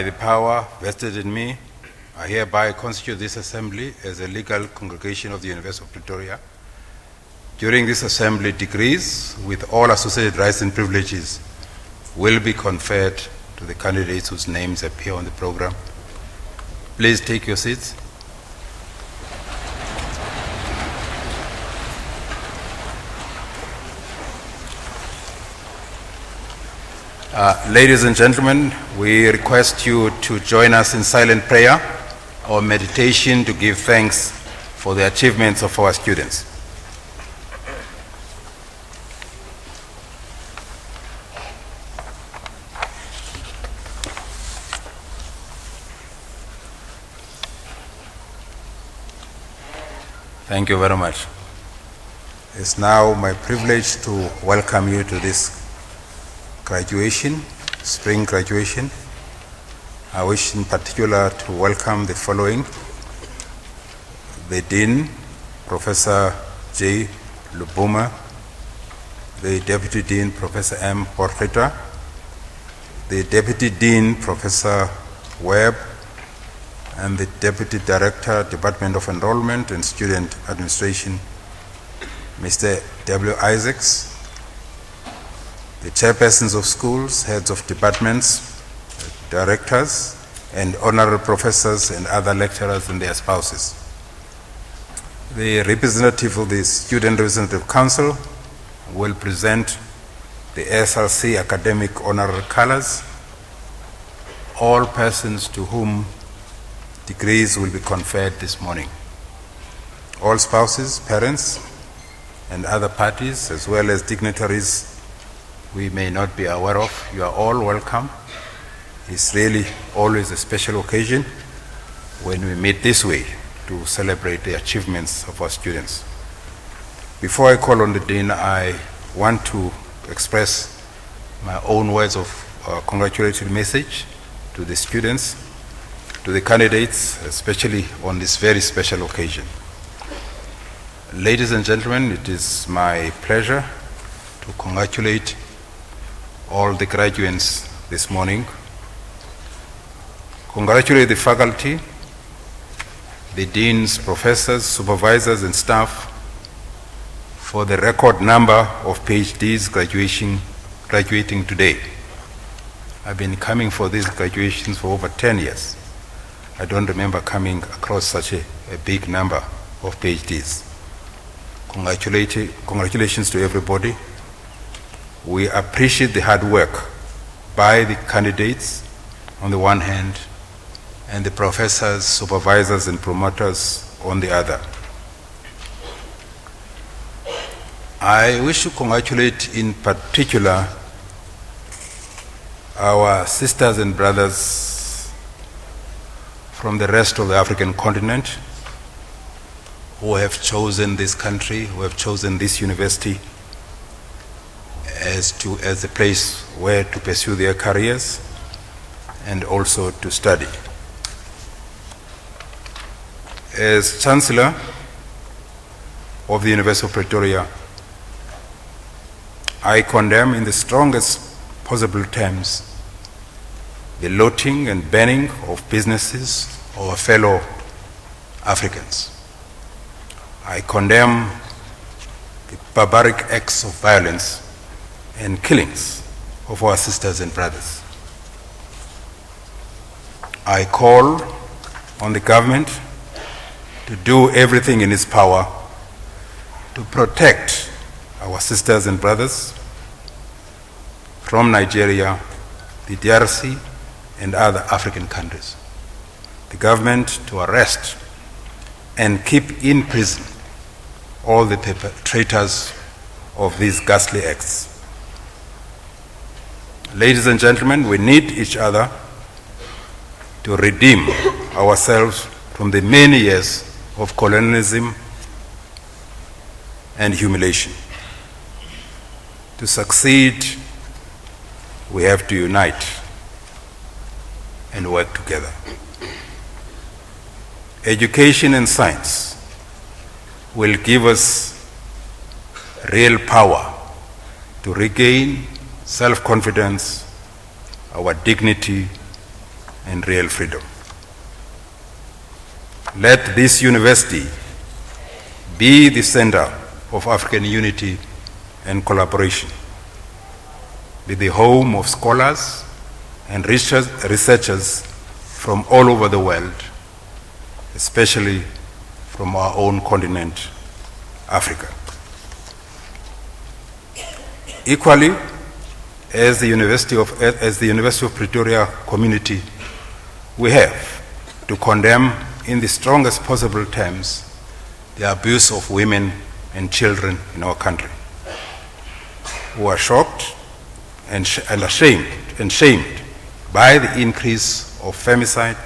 By the power vested in me, I hereby constitute this assembly as a legal congregation of the University of Pretoria. During this assembly, degrees with all associated rights and privileges will be conferred to the candidates whose names appear on the program. Please take your seats. Ladies and gentlemen, we request you to join us in silent prayer or meditation to give thanks for the achievements of our students. Thank you very much. It's now my privilege to welcome you to this graduation, spring graduation. I wish in particular to welcome the following: the Dean, Professor J. Lubuma, the Deputy Dean, Professor M. Portreta, the Deputy Dean, Professor Webb, and the Deputy Director, Department of Enrollment and Student Administration, Mr. W. Isaacs, the chairpersons of schools, heads of departments, directors, and honorary professors and other lecturers and their spouses. The representative of the Student Representative Council will present the SLC academic honorary colors. All persons to whom degrees will be conferred this morning. All spouses, parents, and other parties, as well as dignitaries we may not be aware of, you are all welcome. It's really always a special occasion when we meet this way to celebrate the achievements of our students. Before I call on the Dean, I want to express my own words of congratulatory message to the students, to the candidates, especially on this very special occasion. Ladies and gentlemen, it is my pleasure to congratulate all the graduates this morning. Congratulate the faculty, the deans, professors, supervisors, and staff for the record number of PhDs graduating today. I've been coming for these graduations for over 10 years. I don't remember coming across such a big number of PhDs. Congratulations to everybody. We appreciate the hard work by the candidates on the one hand, and the professors, supervisors, and promoters on the other. I wish to congratulate in particular our sisters and brothers from the rest of the African continent who have chosen this country, who have chosen this university as a place where to pursue their careers and also to study. As Chancellor of the University of Pretoria, I condemn in the strongest possible terms the looting and banning of businesses of our fellow Africans. I condemn the barbaric acts of violence and killings of our sisters and brothers. I call on the government to do everything in its power to protect our sisters and brothers from Nigeria, the DRC, and other African countries. The government to arrest and keep in prison all the perpetrators of these ghastly acts. Ladies and gentlemen, we need each other to redeem ourselves from the many years of colonialism and humiliation. To succeed, we have to unite and work together. Education and science will give us real power to regain self-confidence, our dignity, and real freedom. Let this university be the center of African unity and collaboration, be the home of scholars and researchers from all over the world, especially from our own continent, Africa. Equally, as the University of Pretoria community, we have to condemn in the strongest possible terms the abuse of women and children in our country, who are shocked and shamed by the increase of femicide.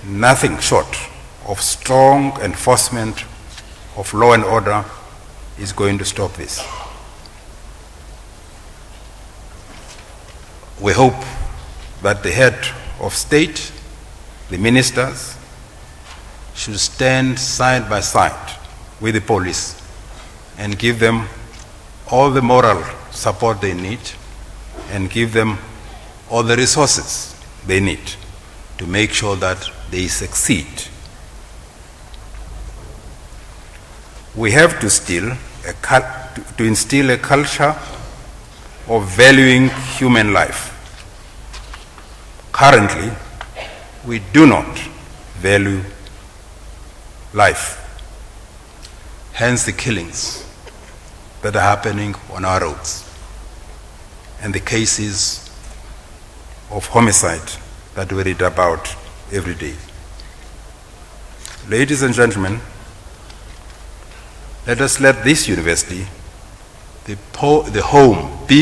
Nothing short of strong enforcement of law and order is going to stop this. We hope that the head of state, the ministers, should stand side by side with the police and give them all the moral support they need and give them all the resources they need to make sure that they succeed. We have to instill a culture of valuing human life. Currently, we do not value life, hence the killings that are happening on our roads and the cases of homicide that we read about every day. Ladies and gentlemen, let us let this university, be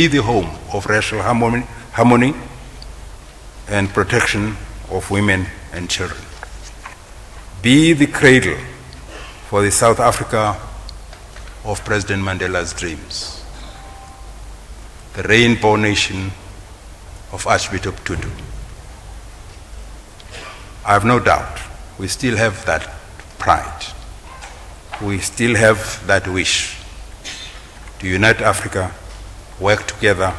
the home of racial harmony and protection of women and children. Be the cradle for the South Africa of President Mandela's dreams, the rainbow nation of Archbishop Tutu. I have no doubt we still have that pride. We still have that wish to unite Africa, work together,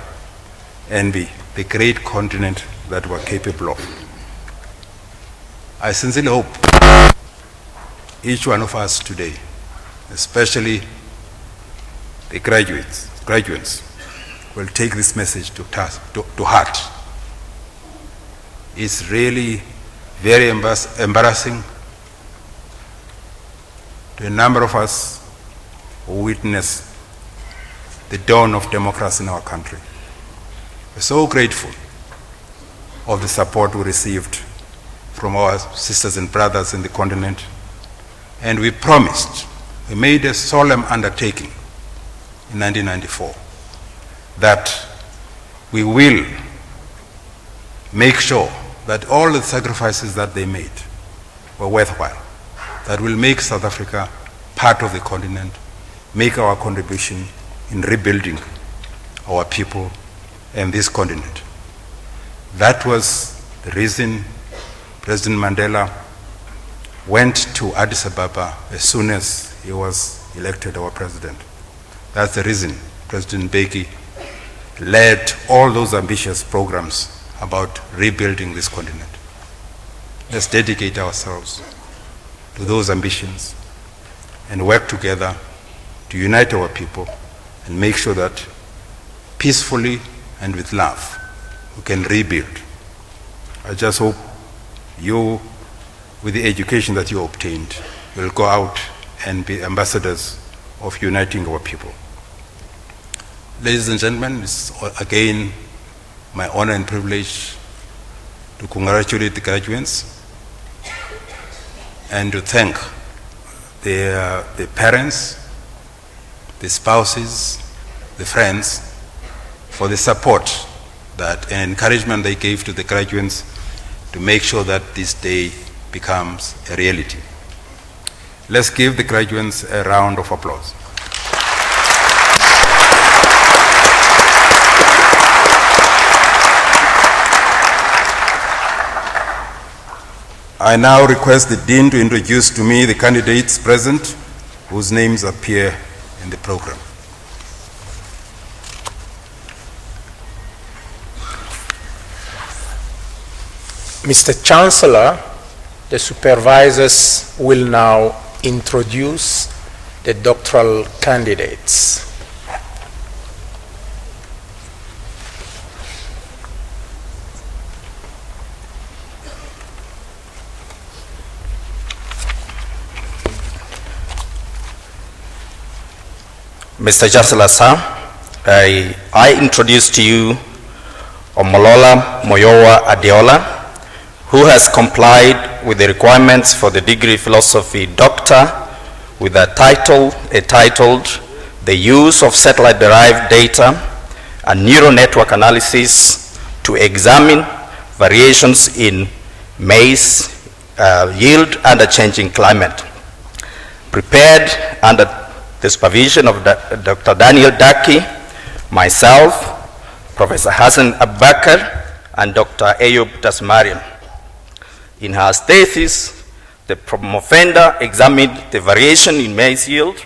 and be the great continent that we're capable of. I sincerely hope each one of us today, especially the graduates, will take this message to heart. It's really very embarrassing to a number of us who witnessed the dawn of democracy in our country. We're so grateful of the support we received from our sisters and brothers in the continent, and we made a solemn undertaking in 1994 that we will make sure that all the sacrifices that they made were worthwhile, that will make South Africa part of the continent, make our contribution in rebuilding our people and this continent. That was the reason President Mandela went to Addis Ababa as soon as he was elected our president. That's the reason President Mbeki led all those ambitious programs about rebuilding this continent. Let's dedicate ourselves to those ambitions and work together to unite our people and make sure that peacefully and with love we can rebuild. I just hope you, with the education that you obtained, will go out and be ambassadors of uniting our people. Ladies and gentlemen, it's again my honor and privilege to congratulate the graduates and to thank the parents, the spouses, the friends for the support and encouragement they gave to the graduates to make sure that this day becomes a reality. Let's give the graduates a round of applause. I now request the Dean to introduce to me the candidates present whose names appear in the program. Mr. Chancellor, the supervisors will now introduce the doctoral candidates. Mr. Chancellor, sir, I introduce to you Omolola Moyowa Adeola, who has complied with the requirements for the degree philosophy doctor with a title entitled The Use of Satellite-Derived Data and Neural Network Analysis to Examine Variations in Maize Yield under Changing Climate, prepared under the supervision of Dr. Daniel Daki, myself, Professor Hassan Abubakar, and Dr. Ayub Tasmarian. In her thesis, the promovenda examined the variation in maize yield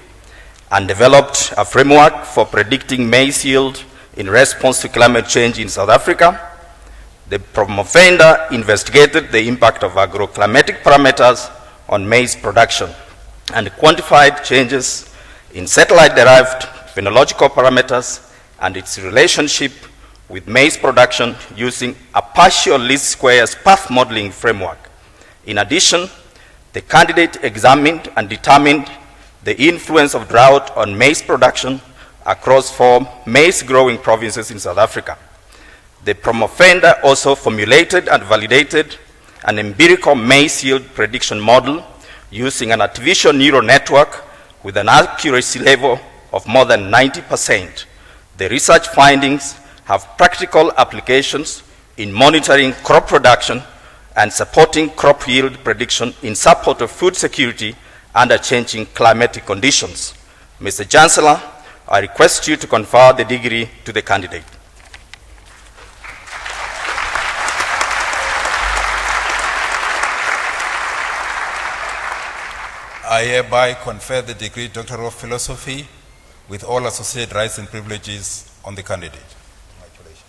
and developed a framework for predicting maize yield in response to climate change in South Africa. The promovenda investigated the impact of agroclimatic parameters on maize production and quantified changes in satellite-derived phenological parameters and its relationship with maize production using a partial least squares path modeling framework. In addition, the candidate examined and determined the influence of drought on maize production across 4 maize-growing provinces in South Africa. The promovenda also formulated and validated an empirical maize yield prediction model using an artificial neural network with an accuracy level of more than 90%. The research findings have practical applications in monitoring crop production and supporting crop yield prediction in support of food security under changing climatic conditions. Mr. Chancellor, I request you to confer the degree to the candidate. I hereby confer the degree Doctor of Philosophy with all associated rights and privileges on the candidate. Congratulations.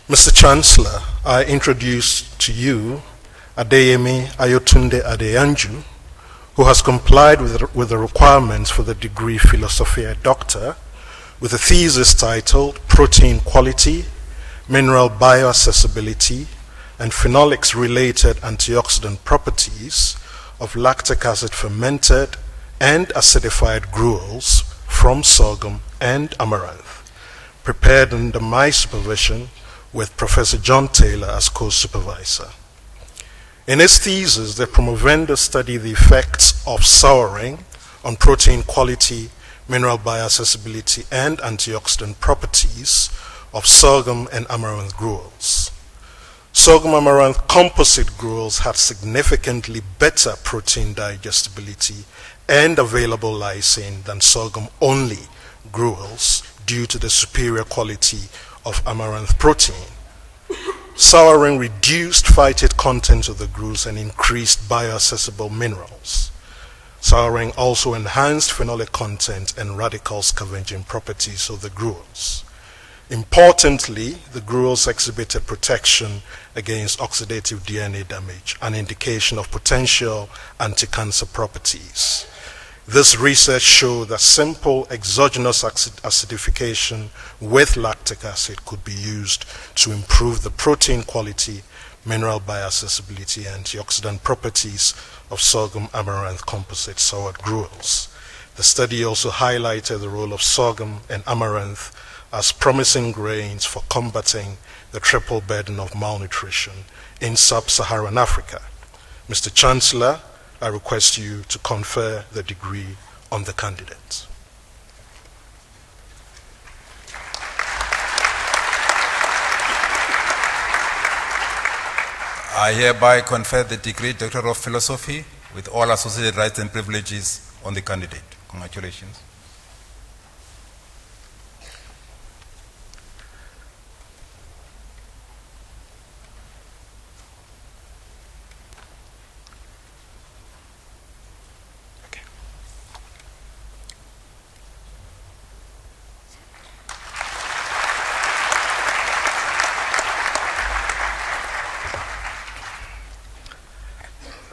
Mr. Chancellor, I introduce to you Adeyemi Ayotunde Adeyanju, who has complied with the requirements for the degree Philosophia Doctor with a thesis titled Protein Quality, Mineral Bioaccessibility, and Phenolics-Related Antioxidant Properties of Lactic Acid Fermented and Acidified Gruels from Sorghum and Amaranth, prepared under my supervision with Professor John Taylor as co-supervisor. In his thesis, the promovenda studied the effects of souring on protein quality, mineral bioaccessibility, and antioxidant properties of sorghum and amaranth gruels. Sorghum amaranth composite gruels had significantly better protein digestibility and available lysine than sorghum-only gruels due to the superior quality of amaranth protein. Souring reduced phytate content of the gruels and increased bioaccessible minerals. Souring also enhanced phenolic content and radical scavenging properties of the gruels. Importantly, the gruels exhibited protection against oxidative DNA damage, an indication of potential anti-cancer properties. This research showed that simple exogenous acidification with lactic acid could be used to improve the protein quality, mineral bioaccessibility, and antioxidant properties of sorghum amaranth composite soured gruels. The study also highlighted the role of sorghum and amaranth as promising grains for combating the triple burden of malnutrition in sub-Saharan Africa. Mr. Chancellor, I request you to confer the degree on the candidate. I hereby confer the degree Doctor of Philosophy with all associated rights and privileges on the candidate. Congratulations.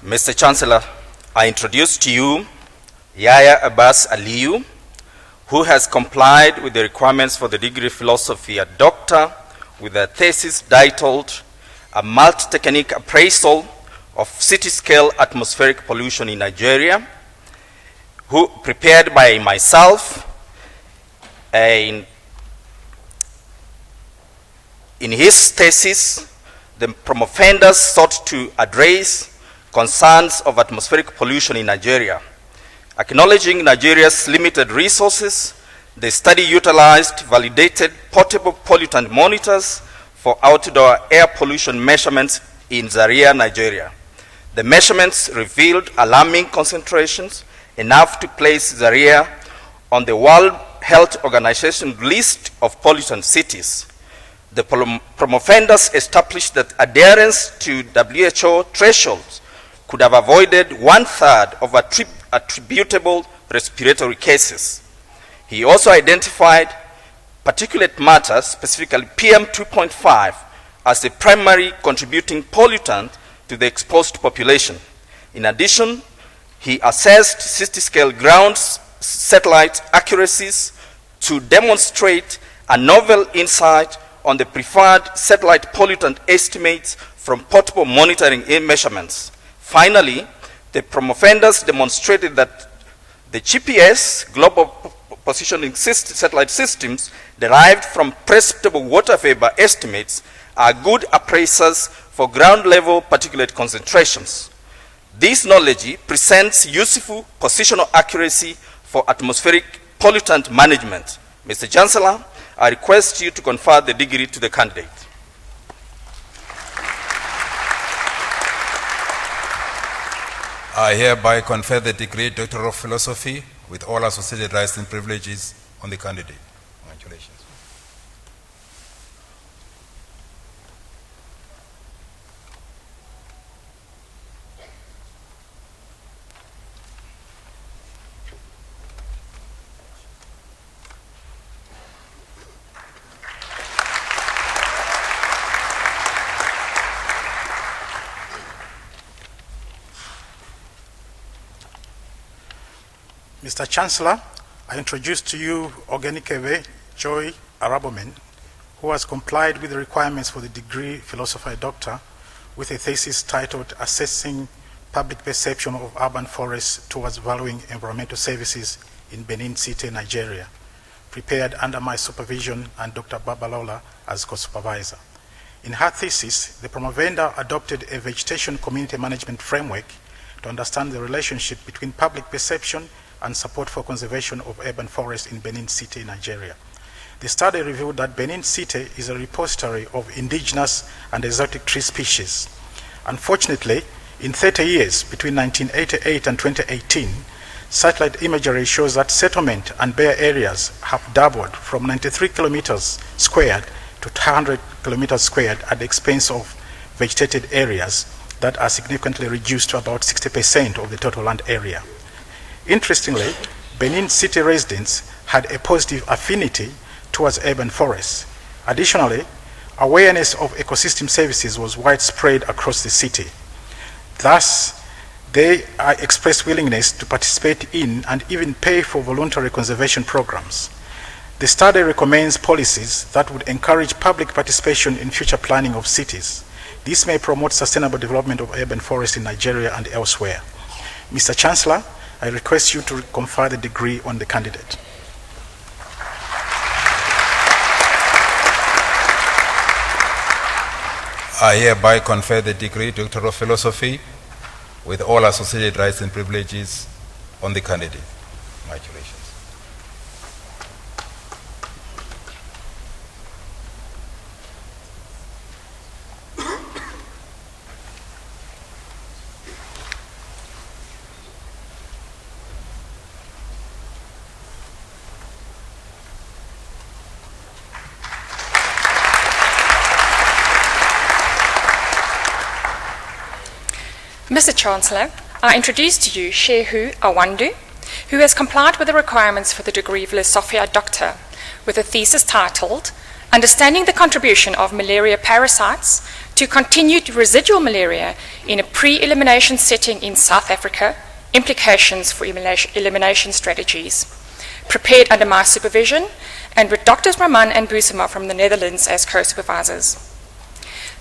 Mr. Chancellor, I introduce to you Yahya Abbas Aliyu, who has complied with the requirements for the degree of philosophy, a doctor with a thesis titled A Multi-Technique Appraisal of City-Scale Atmospheric Pollution in Nigeria, who prepared by myself. In his thesis, the promovendus sought to address concerns of atmospheric pollution in Nigeria. Acknowledging Nigeria's limited resources, the study utilized validated portable pollutant monitors for outdoor air pollution measurements in Zaria, Nigeria. The measurements revealed alarming concentrations enough to place Zaria on the World Health Organization list of pollutant cities. The promovendus established that adherence to WHO thresholds could have avoided 1/3 of attributable respiratory cases. He also identified particulate matter, specifically PM2.5, as the primary contributing pollutant to the exposed population. In addition, he assessed city-scale ground satellite accuracies to demonstrate a novel insight on the preferred satellite pollutant estimates from portable monitoring measurements. Finally, the promovendus demonstrated that the GPS, global positioning satellite systems, derived from precipitable water vapor estimates are good appraisers for ground-level particulate concentrations. This knowledge presents useful positional accuracy for atmospheric pollutant management. Mr. Chancellor, I request you to confer the degree to the candidate. I hereby confer the degree Doctor of Philosophy with all associated rights and privileges on the candidate. Congratulations. Mr. Chancellor, I introduce to you Ogenikebe Joy Arabomen, who has complied with the requirements for the degree Philosopher Doctor with a thesis titled Assessing Public Perception of Urban Forests Towards Valuing Environmental Services in Benin City, Nigeria, prepared under my supervision and Dr. Babalola as co-supervisor. In her thesis, the promovenda adopted a vegetation community management framework to understand the relationship between public perception and support for conservation of urban forests in Benin City, Nigeria. The study revealed that Benin City is a repository of indigenous and exotic tree species. Unfortunately, in 30 years, between 1988 and 2018, satellite imagery shows that settlement and bare areas have doubled from 93 kilometers squared to 100 kilometers squared at the expense of vegetated areas that are significantly reduced to about 60% of the total land area. Interestingly, Benin City residents had a positive affinity towards urban forests. Additionally, awareness of ecosystem services was widespread across the city. Thus, they expressed willingness to participate in and even pay for voluntary conservation programs. The study recommends policies that would encourage public participation in future planning of cities. This may promote sustainable development of urban forests in Nigeria and elsewhere. Mr. Chancellor, I request you to confer the degree on the candidate. I hereby confer the degree Doctor of Philosophy with all associated rights and privileges on the candidate. Congratulations. Mr. Chancellor, I introduce to you Shehu Awandu, who has complied with the requirements for the degree Philosophia Doctor with a thesis titled Understanding the Contribution of Malaria Parasites to Continued Residual Malaria in a Pre-Elimination Setting in South Africa, Implications for Elimination Strategies, prepared under my supervision and with Drs. Raman and Boesema from the Netherlands as co-supervisors.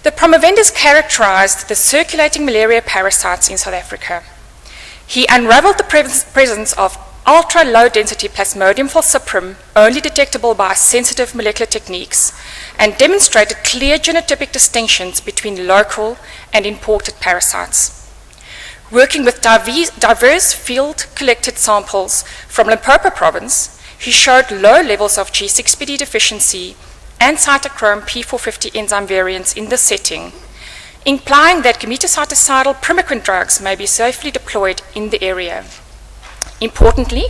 The promovendus characterized the circulating malaria parasites in South Africa. He unraveled the presence of ultra-low density Plasmodium falciparum, only detectable by sensitive molecular techniques, and demonstrated clear genotypic distinctions between local and imported parasites. Working with diverse field-collected samples from Limpopo province, he showed low levels of G6PD deficiency and cytochrome P450 enzyme variants in this setting, implying that gametocytocidal primaquine drugs may be safely deployed in the area. Importantly,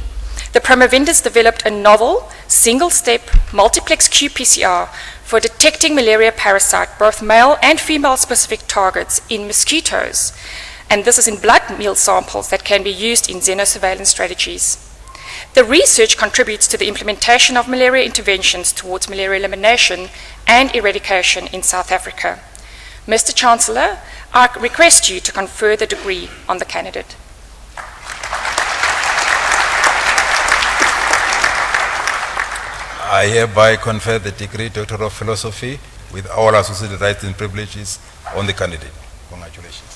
the promovendus developed a novel, single-step, multiplex qPCR for detecting malaria parasite, both male and female-specific targets in mosquitoes, and this is in blood meal samples that can be used in xenosurveillance strategies. The research contributes to the implementation of malaria interventions towards malaria elimination and eradication in South Africa. Mr. Chancellor, I request you to confer the degree on the candidate. I hereby confer the degree Doctor of Philosophy with all associated rights and privileges on the candidate. Congratulations.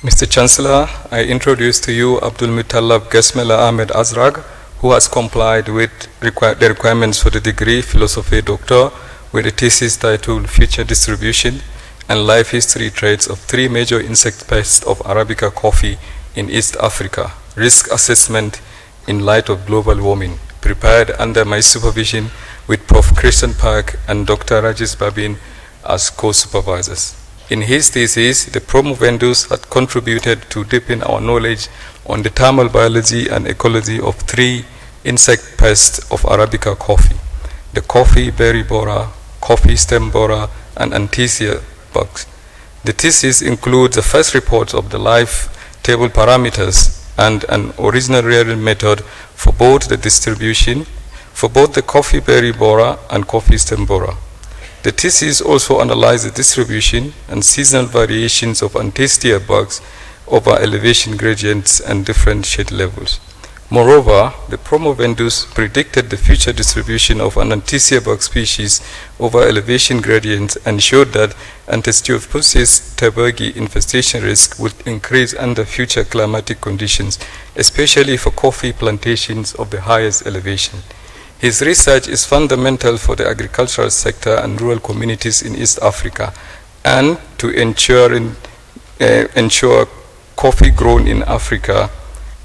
Mr. Chancellor, I introduce to you Abdul Mutallab Gesmela Ahmed Azrag, who has complied with the requirements for the degree Philosophy Doctor with a thesis titled Future Distribution and Life History Traits of 3 Major Insect Pests of Arabica Coffee in East Africa, Risk Assessment in Light of Global Warming, prepared under my supervision with Prof. Christian Park and Dr. Rajesh Babin as co-supervisors. In his thesis, the promovendus had contributed to deepen our knowledge on the thermal biology and ecology of 3 insect pests of Arabica coffee: the coffee berry borer, coffee stem borer, and Anthesia bugs. The thesis includes the first reports of the life table parameters and an original rearing method for both the distribution, for both the coffee berry borer and coffee stem borer. The thesis also analyzed the distribution and seasonal variations of Anthesia bugs over elevation gradients and different shade levels. Moreover, the promovendus predicted the future distribution of an Anthesia bug species over elevation gradients and showed that Antistrophosis tabergi infestation risk would increase under future climatic conditions, especially for coffee plantations of the highest elevation. His research is fundamental for the agricultural sector and rural communities in East Africa and to ensure coffee grown in Africa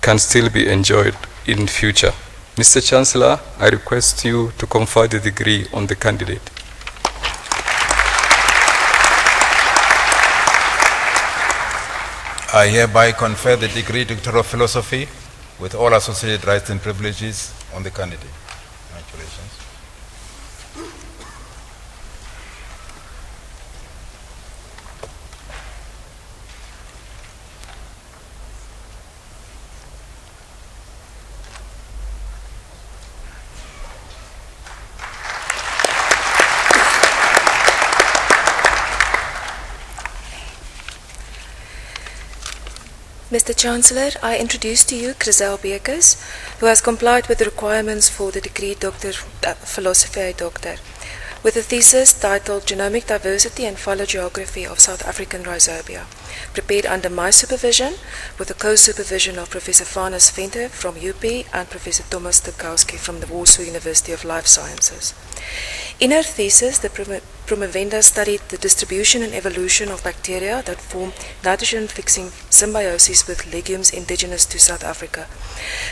can still be enjoyed in future. Mr. Chancellor, I request you to confer the degree on the candidate. I hereby confer the degree Doctor of Philosophy with all associated rights and privileges on the candidate. Congratulations. Mr. Chancellor, I introduce to you Chriselle Bekes, who has complied with the requirements for the degree Philosophy Doctor. with a thesis titled Genomic Diversity and Phylogeography of South African Rhizobia, prepared under my supervision with the co-supervision of Professor Vanus Venter from UP and Professor Thomas Dukowski from the Warsaw University of Life Sciences. In her thesis, the promovenda studied the distribution and evolution of bacteria that form nitrogen-fixing symbiosis with legumes indigenous to South Africa.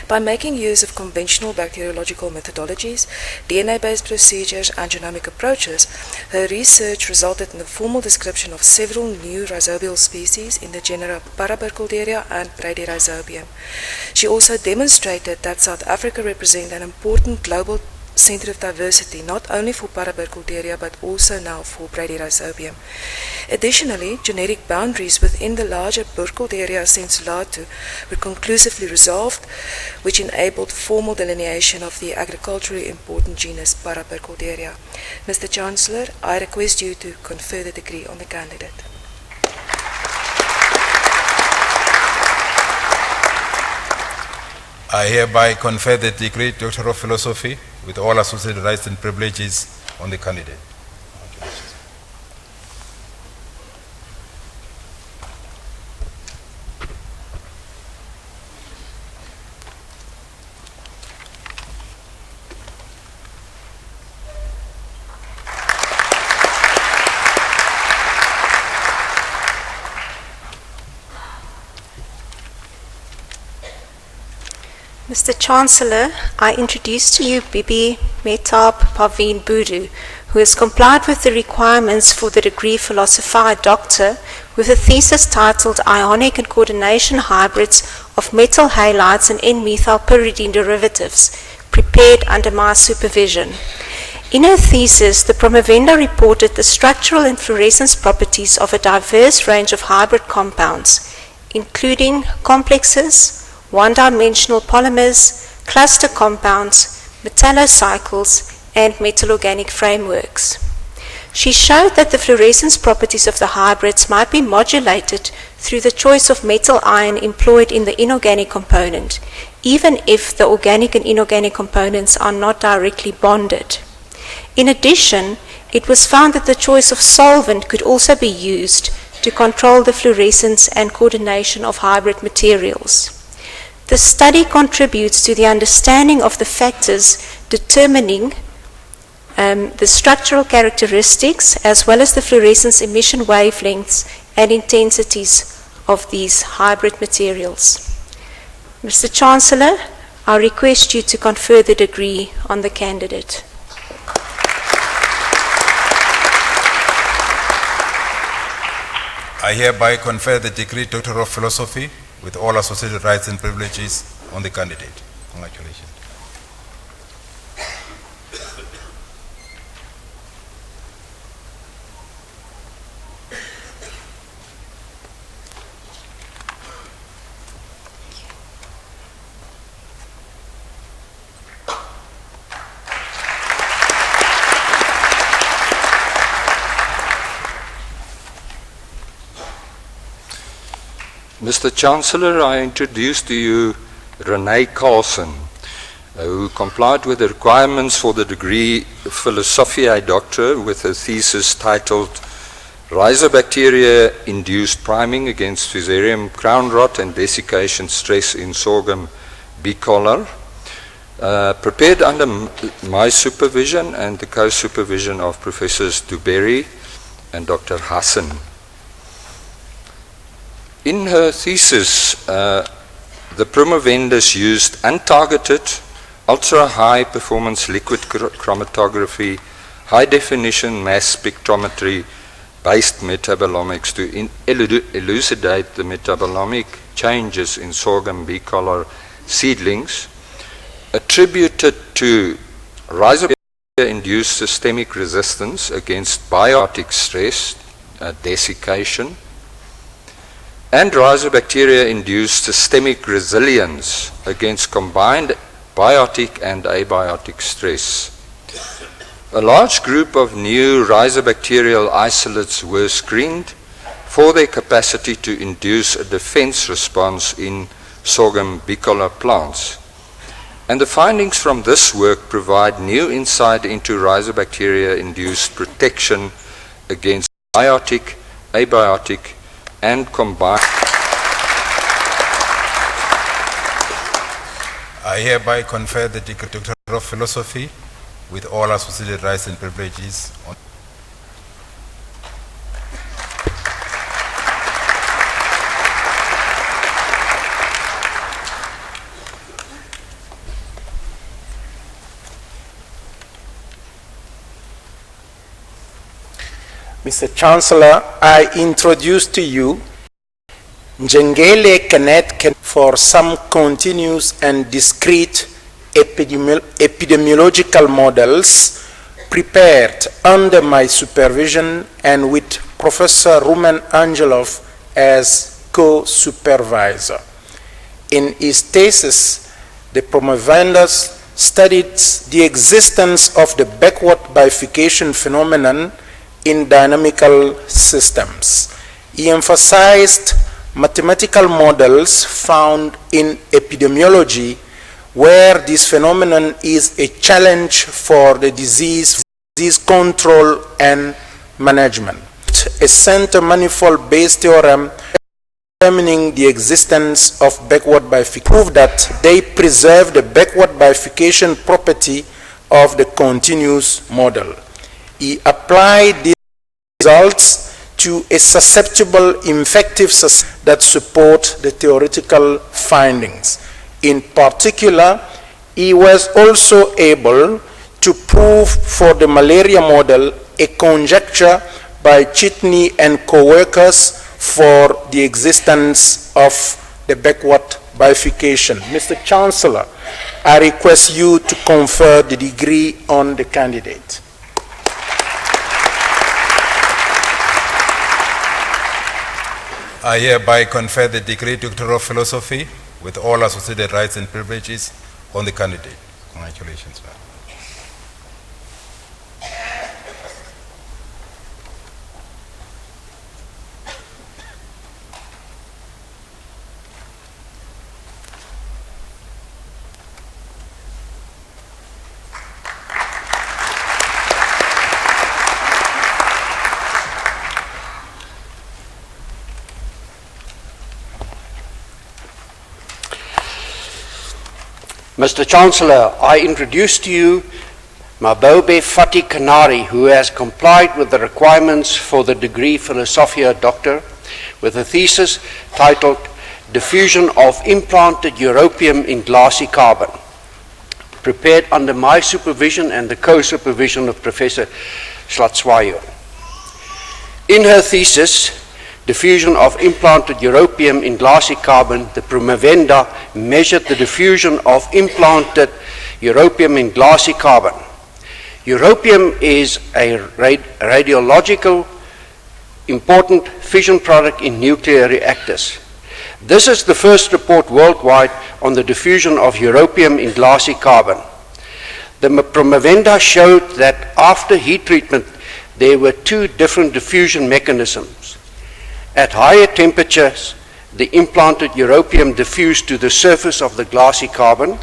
By making use of conventional bacteriological methodologies, DNA-based procedures, and genomic approaches, her research resulted in the formal description of several new rhizobial species in the genera Paraburkholderia and Bradyrhizobium. She also demonstrated that South Africa represents an important global center of diversity, not only for Paraburkholderia but also now for Bradyrhizobium. Additionally, genetic boundaries within the larger Burkholderia sensulatu were conclusively resolved, which enabled formal delineation of the agriculturally important genus Paraburkholderia. Mr. Chancellor, I request you to confer the degree on the candidate. I hereby confer the degree Doctor of Philosophy with all associated rights and privileges on the candidate. Mr. Chancellor, I introduce to you Bibi Mehtab Parveen Boodoo, who has complied with the requirements for the degree Philosophiae Doctor with a thesis titled Ionic and Coordination Hybrids of Metal Halides and N-methylpyridine Derivatives, prepared under my supervision. In her thesis, the promovenda reported the structural and fluorescence properties of a diverse range of hybrid compounds, including complexes, one-dimensional polymers, cluster compounds, metallocycles, and metal-organic frameworks. She showed that the fluorescence properties of the hybrids might be modulated through the choice of metal ion employed in the inorganic component, even if the organic and inorganic components are not directly bonded. In addition, it was found that the choice of solvent could also be used to control the fluorescence and coordination of hybrid materials. The study contributes to the understanding of the factors determining the structural characteristics as well as the fluorescence emission wavelengths and intensities of these hybrid materials. Mr. Chancellor, I request you to confer the degree on the candidate. I hereby confer the degree Doctor of Philosophy with all associated rights and privileges on the candidate. Congratulations. Mr. Chancellor, I introduce to you Renee Carlson, who complied with the requirements for the degree Philosophiae Doctor with a thesis titled Rhizobacteria-Induced Priming Against Fusarium Crown Rot and Desiccation Stress in Sorghum Bicolor, prepared under my supervision and the co-supervision of Professors Duberry and Dr. Hassan. In her thesis, the promovendas used untargeted, ultra-high performance liquid chromatography, high-definition mass spectrometry-based metabolomics to elucidate the metabolomic changes in sorghum bicolor seedlings, attributed to rhizobacteria-induced systemic resistance against biotic stress, desiccation, and rhizobacteria-induced systemic resilience against combined biotic and abiotic stress. A large group of new rhizobacterial isolates were screened for their capacity to induce a defense response in sorghum bicolor plants. And the findings from this work provide new insight into rhizobacteria-induced protection against biotic, abiotic, and combined. I hereby confer the degree Doctor of Philosophy with all associated rights and privileges. Mr. Chancellor, I introduce to you Njengele Kenneth for some continuous and discrete epidemiological models prepared under my supervision and with Professor Rumen Angelov as co-supervisor. In his thesis, the promovendus studied the existence of the backward bifurcation phenomenon in dynamical systems. He emphasized mathematical models found in epidemiology where this phenomenon is a challenge for the disease control and management. A center manifold-based theorem determining the existence of backward bifurcation proved that they preserve the backward bifurcation property of the continuous model. He applied these results to a susceptible infective system that support the theoretical findings. In particular, he was also able to prove for the malaria model a conjecture by Chitney and co-workers for the existence of the backward bifurcation. Mr. Chancellor, I request you to confer the degree on the candidate. I hereby confer the degree Doctor of Philosophy with all associated rights and privileges on the candidate. Congratulations, ma'am. Mr. Chancellor, I introduce to you Mabobe Fati Kanari, who has complied with the requirements for the degree Philosophia Doctor with a thesis titled Diffusion of Implanted Europium in Glassy Carbon, prepared under my supervision and the co-supervision of Professor Slatswayo. In her thesis, Diffusion of Implanted Europium in Glassy Carbon, the Promovenda measured the diffusion of implanted europium in glassy carbon. Europium is a radiological important fission product in nuclear reactors. This is the first report worldwide on the diffusion of europium in glassy carbon. The Promovenda showed that after heat treatment, there were two different diffusion mechanisms. At higher temperatures, the implanted europium diffused to the surface of the glassy carbon.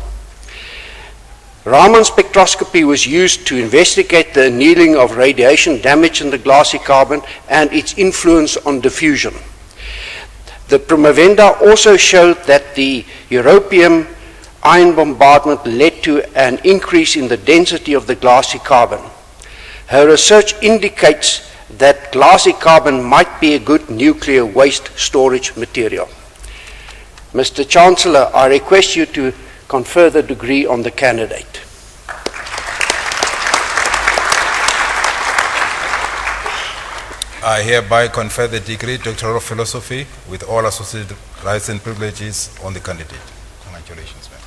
Raman spectroscopy was used to investigate the annealing of radiation damage in the glassy carbon and its influence on diffusion. The Promovenda also showed that the europium ion bombardment led to an increase in the density of the glassy carbon. Her research indicates that glassy carbon might be a good nuclear waste storage material. Mr. Chancellor, I request you to confer the degree on the candidate. I hereby confer the degree Doctor of Philosophy with all associated rights and privileges on the candidate. Congratulations, ma'am.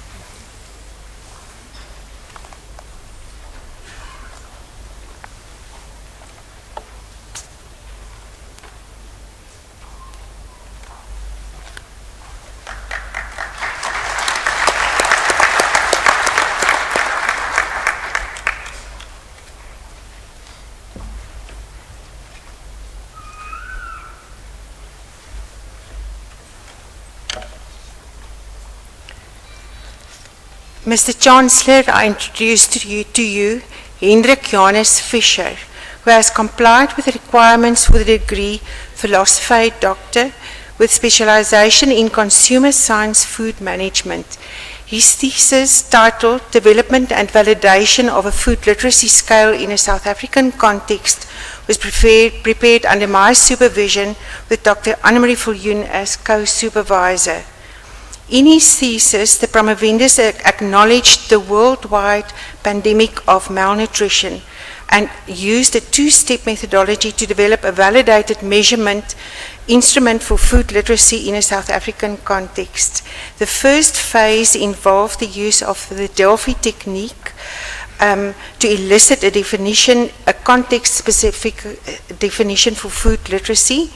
Mr. Chancellor, I introduce to you Hendrik Janus Fischer, who has complied with the requirements for the degree Philosophy Doctor with specialization in Consumer Science Food Management. His thesis, titled Development and Validation of a Food Literacy Scale in a South African Context, was prepared under my supervision with Dr. Annemarie Viljoen as co-supervisor. In his thesis, the promovendus acknowledged the worldwide pandemic of malnutrition and used a two-step methodology to develop a validated measurement instrument for food literacy in a South African context. The first phase involved the use of the Delphi technique to elicit a definition, a context-specific definition for food literacy.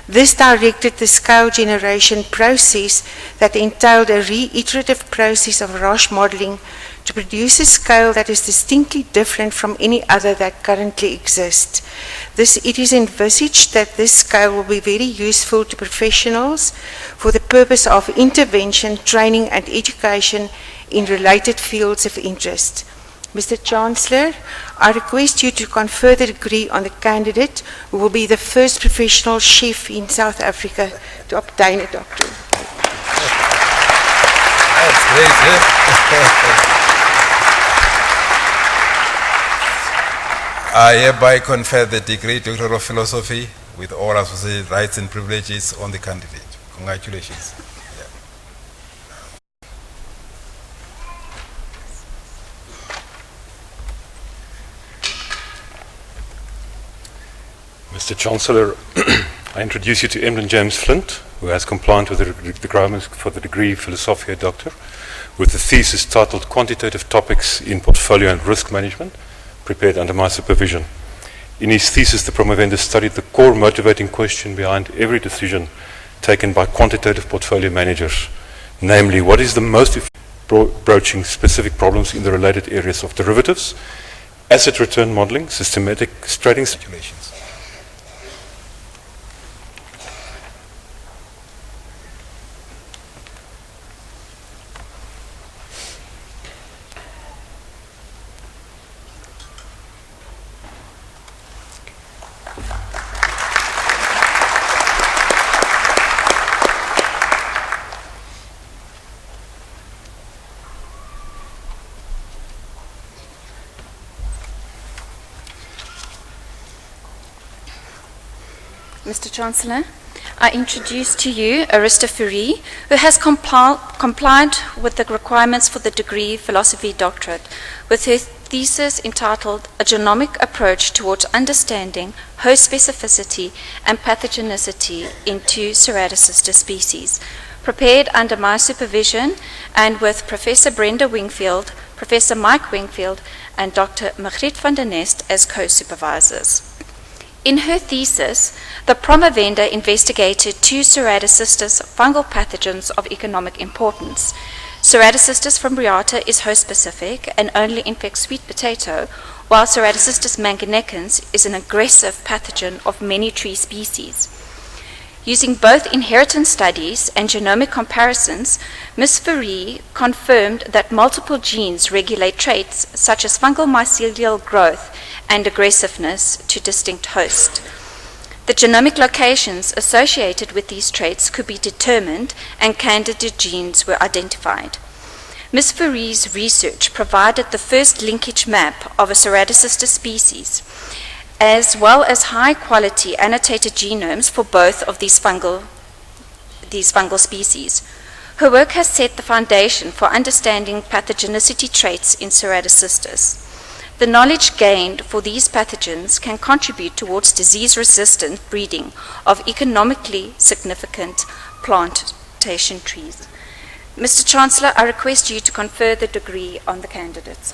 This directed the scale generation process that entailed a reiterative process of Roche modeling to produce a scale that is distinctly different from any other that currently exists. It is envisaged that this scale will be very useful to professionals for the purpose of intervention, training and education in related fields of interest. Mr. Chancellor, I request you to confer the degree on the candidate who will be the first professional chef in South Africa to obtain a doctorate. That's great, I hereby confer the degree Doctor of Philosophy with all associated rights and privileges on the candidate. Congratulations. Mr. Chancellor, I introduce you to Emlyn James Flint, who has complied with the requirements for the degree Philosophia Doctor with the thesis titled Quantitative Topics in Portfolio and Risk Management, prepared under my supervision. In his thesis, the promovendus studied the core motivating question behind every decision taken by quantitative portfolio managers, namely, what is the most approaching specific problems in the related areas of derivatives, asset return modeling, systematic trading situations. Mr. Chancellor, I introduce to you Arista Fourie, who has complied with the requirements for the degree Philosophy Doctorate with her thesis entitled A Genomic Approach Towards Understanding Host Specificity and Pathogenicity in Two Ceratocystis Species, prepared under my supervision and with Professor Brenda Wingfield, Professor Mike Wingfield, and Dr. Margriet van der Nest as co-supervisors. In her thesis, the promovenda investigated two ceratocystis fungal pathogens of economic importance. Ceratocystis fimbriata is host-specific and only infects sweet potato, while Ceratocystis manganecans is an aggressive pathogen of many tree species. Using both inheritance studies and genomic comparisons, Ms. Fourie confirmed that multiple genes regulate traits such as fungal mycelial growth and aggressiveness to distinct hosts. The genomic locations associated with these traits could be determined and candidate genes were identified. Ms. Fourie's research provided the first linkage map of a Ceratocystis species, as well as high-quality annotated genomes for both of these fungal species. Her work has set the foundation for understanding pathogenicity traits in Ceratocystis. The knowledge gained for these pathogens can contribute towards disease-resistant breeding of economically significant plantation trees. Mr. Chancellor, I request you to confer the degree on the candidates.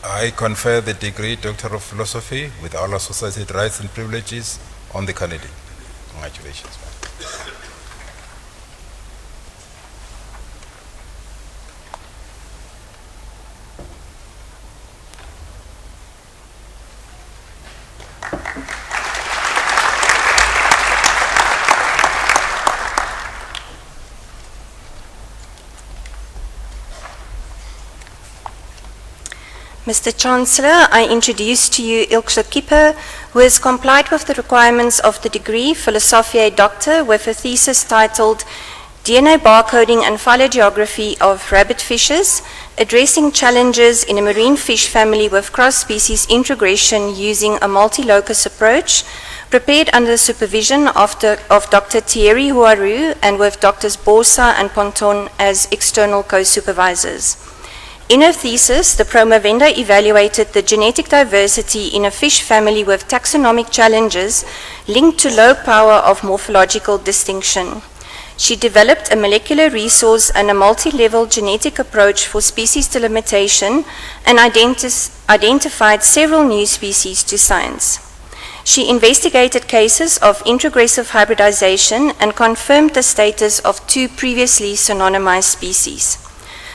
I confer the degree Doctor of Philosophy with all associated rights and privileges on the candidate. Congratulations. Mr. Chancellor, I introduce to you Ilksha Kipper, who has complied with the requirements of the degree Philosophiae Doctor with a thesis titled DNA Barcoding and Phylogeography of Rabbit Fishes, Addressing Challenges in a Marine Fish Family with Cross-Species Integration Using a Multi-Locus Approach, prepared under the supervision of Dr. Thierry Huaru and with Drs. Borsa and Ponton as external co-supervisors. In her thesis, the promovenda evaluated the genetic diversity in a fish family with taxonomic challenges linked to low power of morphological distinction. She developed a molecular resource and a multi-level genetic approach for species delimitation and identified several new species to science. She investigated cases of introgressive hybridization and confirmed the status of 2 previously synonymized species.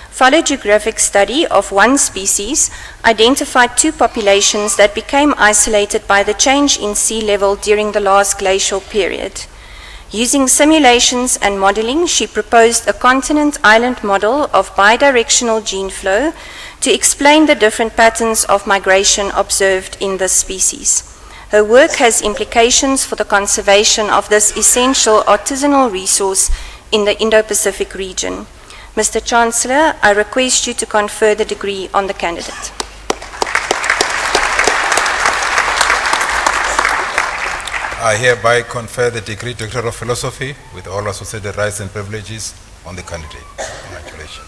Phylogeographic study of one species identified 2 populations that became isolated by the change in sea level during the last glacial period. Using simulations and modeling, she proposed a continent-island model of bidirectional gene flow to explain the different patterns of migration observed in this species. Her work has implications for the conservation of this essential artisanal resource in the Indo-Pacific region. Mr. Chancellor, I request you to confer the degree on the candidate. I hereby confer the degree Doctor of Philosophy with all associated rights and privileges on the candidate. Congratulations.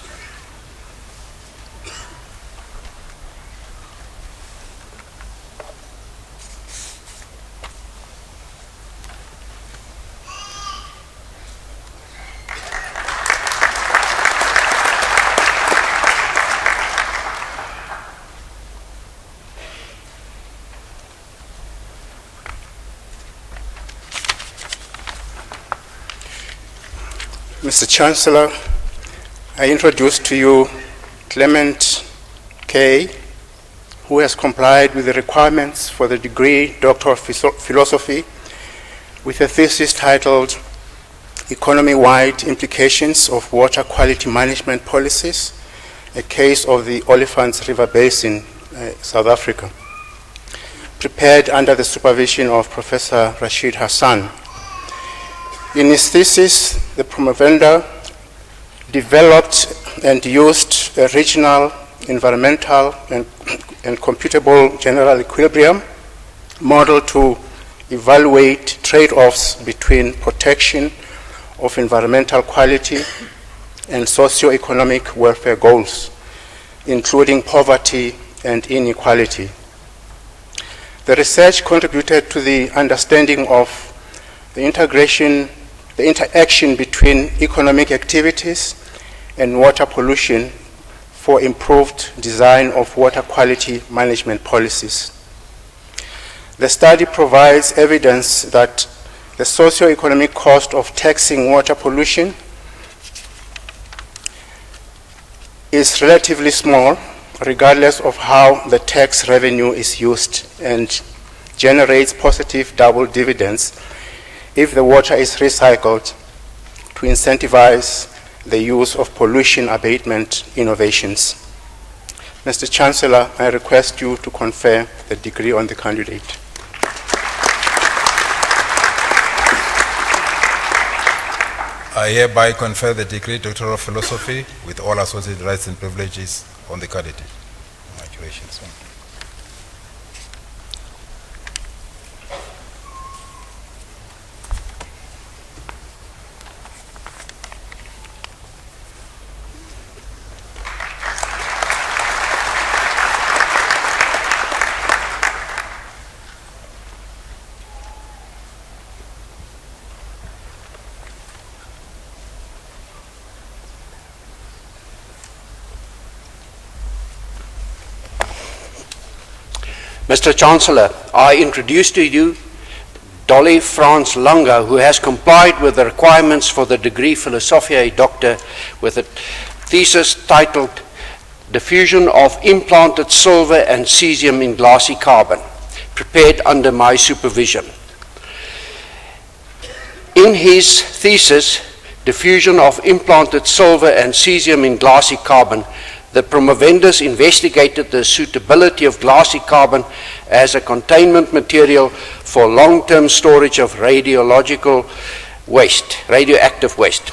Mr. Chancellor, I introduce to you Clement K., who has complied with the requirements for the degree Doctor of Philosophy with a thesis titled Economy-Wide Implications of Water Quality Management Policies, a case of the Olifants River Basin, South Africa, prepared under the supervision of Professor Rashid Hassan. In his thesis, the promovenda developed and used a regional, environmental, and computable general equilibrium model to evaluate trade-offs between protection of environmental quality and socio-economic welfare goals, including poverty and inequality. The research contributed to the understanding of the interaction between economic activities and water pollution for improved design of water quality management policies. The study provides evidence that the socio-economic cost of taxing water pollution is relatively small, regardless of how the tax revenue is used, and generates positive double dividends if the water is recycled to incentivize the use of pollution abatement innovations. Mr. Chancellor, I request you to confer the degree on the candidate. I hereby confer the degree Doctor of Philosophy with all associated rights and privileges on the candidate. Congratulations. Mr. Chancellor, I introduce to you Dolly France Langa, who has complied with the requirements for the degree Philosophiae Doctor with a thesis titled Diffusion of Implanted Silver and Cesium in Glassy Carbon, prepared under my supervision. In his thesis, Diffusion of Implanted Silver and Cesium in Glassy Carbon, The promovendus investigated the suitability of glassy carbon as a containment material for long-term storage of radioactive waste.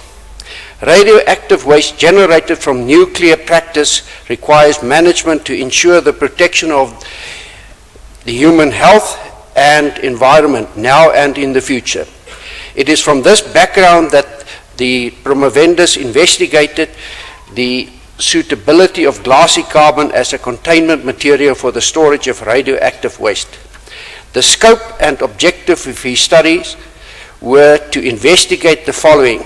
Radioactive waste generated from nuclear practice requires management to ensure the protection of the human health and environment now and in the future. It is from this background that the promovendus investigated the suitability of glassy carbon as a containment material for the storage of radioactive waste. The scope and objective of his studies were to investigate the following: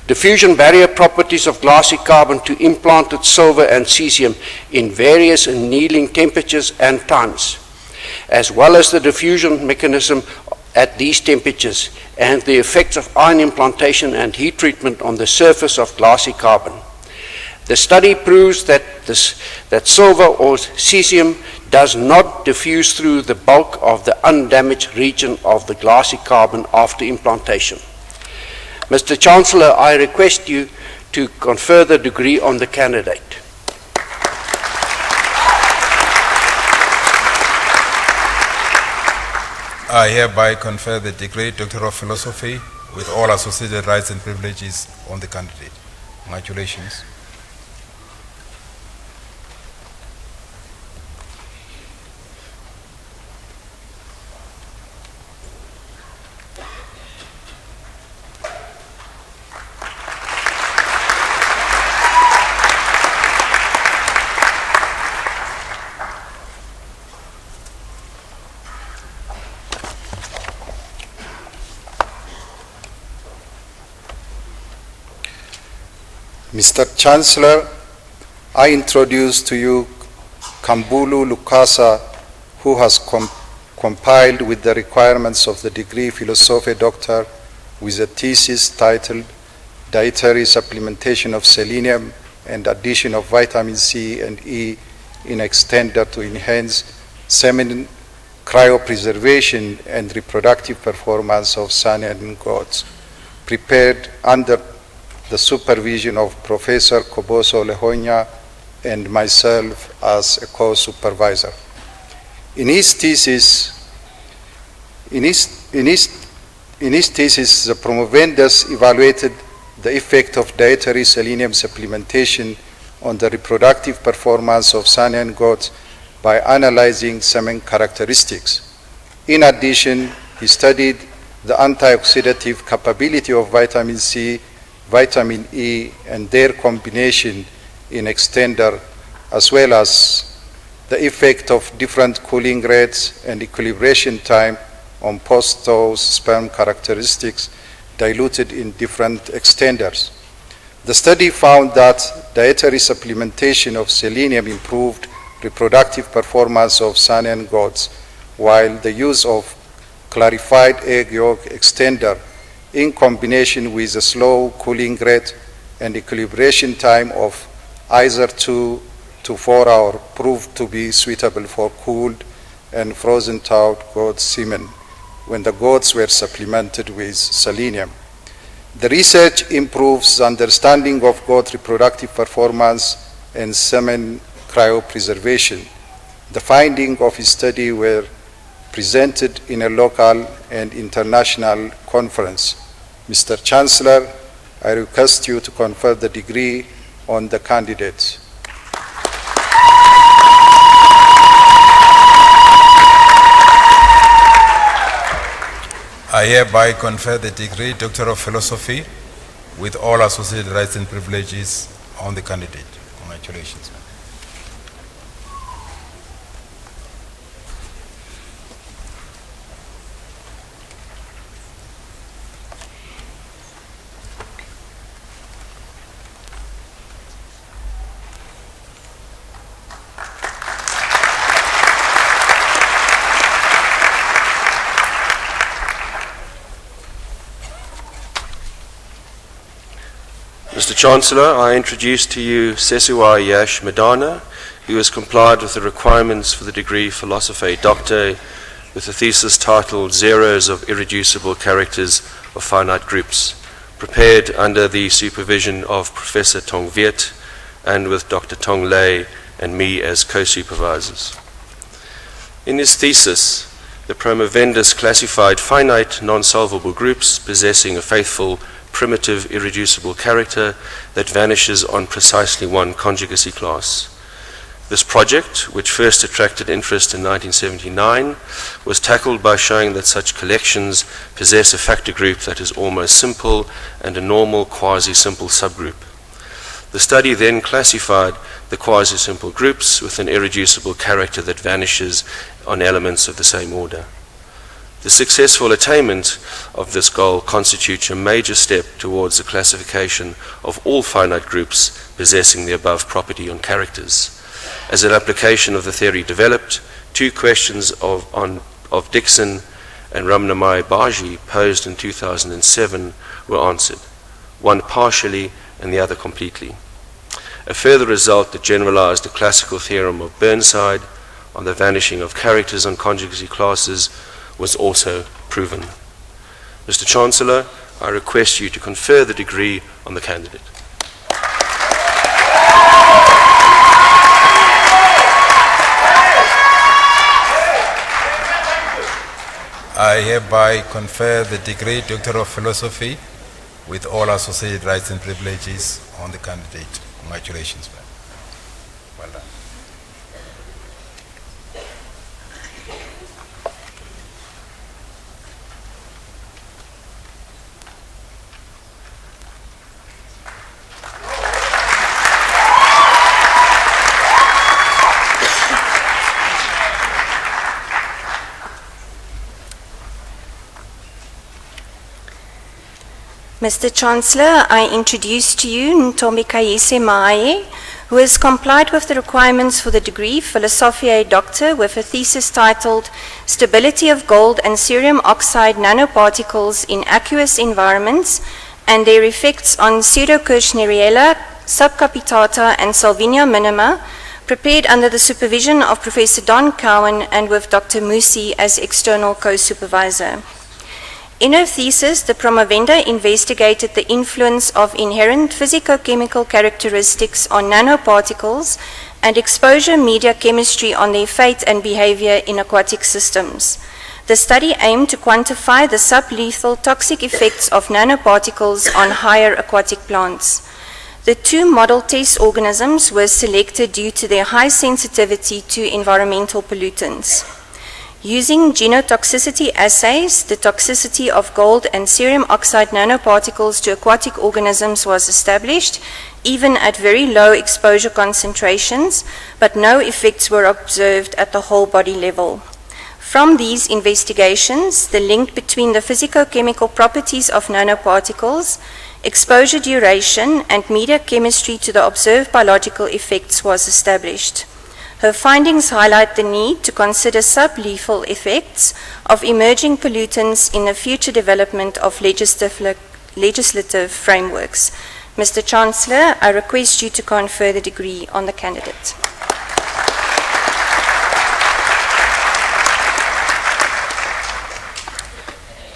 diffusion barrier properties of glassy carbon to implanted silver and cesium in various annealing temperatures and times, as well as the diffusion mechanism at these temperatures and the effects of ion implantation and heat treatment on the surface of glassy carbon. The study proves that silver or cesium does not diffuse through the bulk of the undamaged region of the glassy carbon after implantation. Mr. Chancellor, I request you to confer the degree on the candidate. I hereby confer the degree Doctor of Philosophy with all associated rights and privileges on the candidate. Congratulations. Mr. Chancellor, I introduce to you Kambulu Lukasa, who has compiled with the requirements of the degree Philosophy Doctor with a thesis titled Dietary Supplementation of Selenium and Addition of Vitamin C and E in Extender to Enhance Semen Cryopreservation and Reproductive Performance of Samian Goats, prepared under the supervision of Professor Koboso Lehonya and myself as a co-supervisor. In his thesis, the promovendus evaluated the effect of dietary selenium supplementation on the reproductive performance of Samian goats by analyzing semen characteristics. In addition, he studied the antioxidative capability of vitamin C, vitamin E, and their combination in extender, as well as the effect of different cooling rates and equilibration time on post-dose sperm characteristics diluted in different extenders. The study found that dietary supplementation of selenium improved reproductive performance of Samian goats, while the use of clarified egg yolk extender in combination with a slow cooling rate and equilibration time of either 2 to 4 hours proved to be suitable for cooled and frozen thawed goat semen when the goats were supplemented with selenium. The research improves the understanding of goat reproductive performance and semen cryopreservation. The findings of his study were presented in a local and international conference. Mr. Chancellor, I request you to confer the degree on the candidates. I hereby confer the degree Doctor of Philosophy with all associated rights and privileges on the candidate. Congratulations. Mr. Chancellor, I introduce to you Sesiwa Yash Madana, who has complied with the requirements for the degree Philosophy Doctor with a thesis titled Zeros of Irreducible Characters of Finite Groups, prepared under the supervision of Professor Tong Viet and with Dr. Tong Lei and me as co-supervisors. In his thesis, the promovendus classified finite non-solvable groups possessing a faithful, primitive, irreducible character that vanishes on precisely one conjugacy class. This project, which first attracted interest in 1979, was tackled by showing that such collections possess a factor group that is almost simple and a normal quasi-simple subgroup. The study then classified the quasi-simple groups with an irreducible character that vanishes on elements of the same order. The successful attainment of this goal constitutes a major step towards the classification of all finite groups possessing the above property on characters. As an application of the theory developed, two questions of Dixon and Ramnamai Baji posed in 2007 were answered, one partially and the other completely. A further result that generalized the classical theorem of Burnside on the vanishing of characters on conjugacy classes was also proven. Mr. Chancellor, I request you to confer the degree on the candidate. I hereby confer the degree Doctor of Philosophy with all associated rights and privileges on the candidate. Congratulations, man. Well done. Mr. Chancellor, I introduce to you Ntombi Maaye, who has complied with the requirements for the degree Philosophiae Doctor with a thesis titled Stability of Gold and Cerium Oxide Nanoparticles in Aqueous Environments and Their Effects on Pseudokirschneriella Subcapitata and Salvinia Minima, prepared under the supervision of Professor Don Cowan and with Dr. Musi as external co-supervisor. In her thesis, the promovenda investigated the influence of inherent physicochemical characteristics on nanoparticles and exposure media chemistry on their fate and behavior in aquatic systems. The study aimed to quantify the sublethal toxic effects of nanoparticles on higher aquatic plants. The two model test organisms were selected due to their high sensitivity to environmental pollutants. Using genotoxicity assays, the toxicity of gold and cerium oxide nanoparticles to aquatic organisms was established, even at very low exposure concentrations, but no effects were observed at the whole body level. From these investigations, the link between the physicochemical properties of nanoparticles, exposure duration, and media chemistry to the observed biological effects was established. Her findings highlight the need to consider sublethal effects of emerging pollutants in the future development of legislative frameworks. Mr. Chancellor, I request you to confer the degree on the candidate.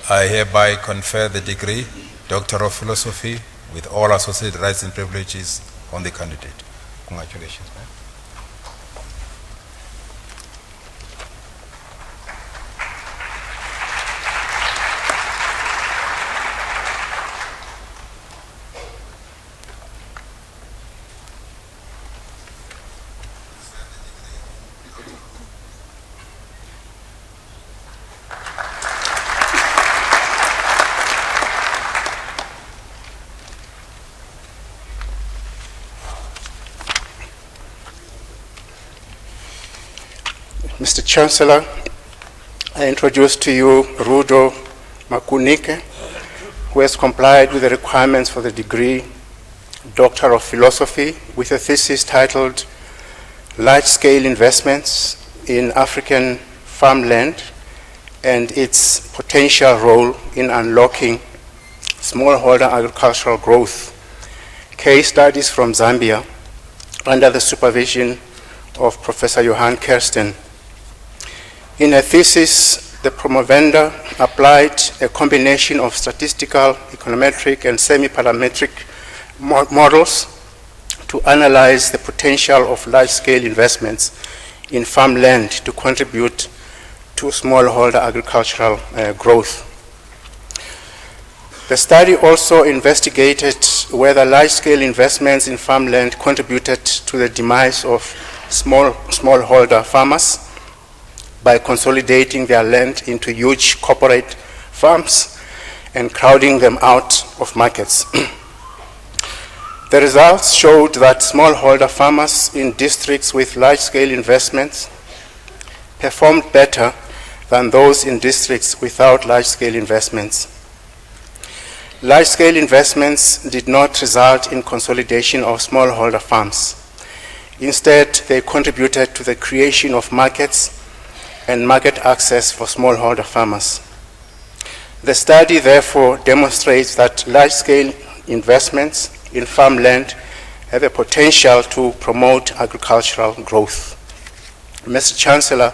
I hereby confer the degree Doctor of Philosophy with all associated rights and privileges on the candidate. Congratulations, man. Mr. Chancellor, I introduce to you Rudo Makunike, who has complied with the requirements for the degree Doctor of Philosophy with a thesis titled Large-Scale Investments in African Farmland and Its Potential Role in Unlocking Smallholder Agricultural Growth. Case studies from Zambia under the supervision of Professor Johan Kersten. In her thesis, the promovenda applied a combination of statistical, econometric, and semi-parametric models to analyze the potential of large-scale investments in farmland to contribute to smallholder agricultural growth. The study also investigated whether large-scale investments in farmland contributed to the demise of smallholder farmers by consolidating their land into huge corporate farms and crowding them out of markets. The results showed that smallholder farmers in districts with large-scale investments performed better than those in districts without large-scale investments. Large-scale investments did not result in consolidation of smallholder farms. Instead, they contributed to the creation of markets and market access for smallholder farmers. The study therefore demonstrates that large-scale investments in farmland have a potential to promote agricultural growth. Mr. Chancellor,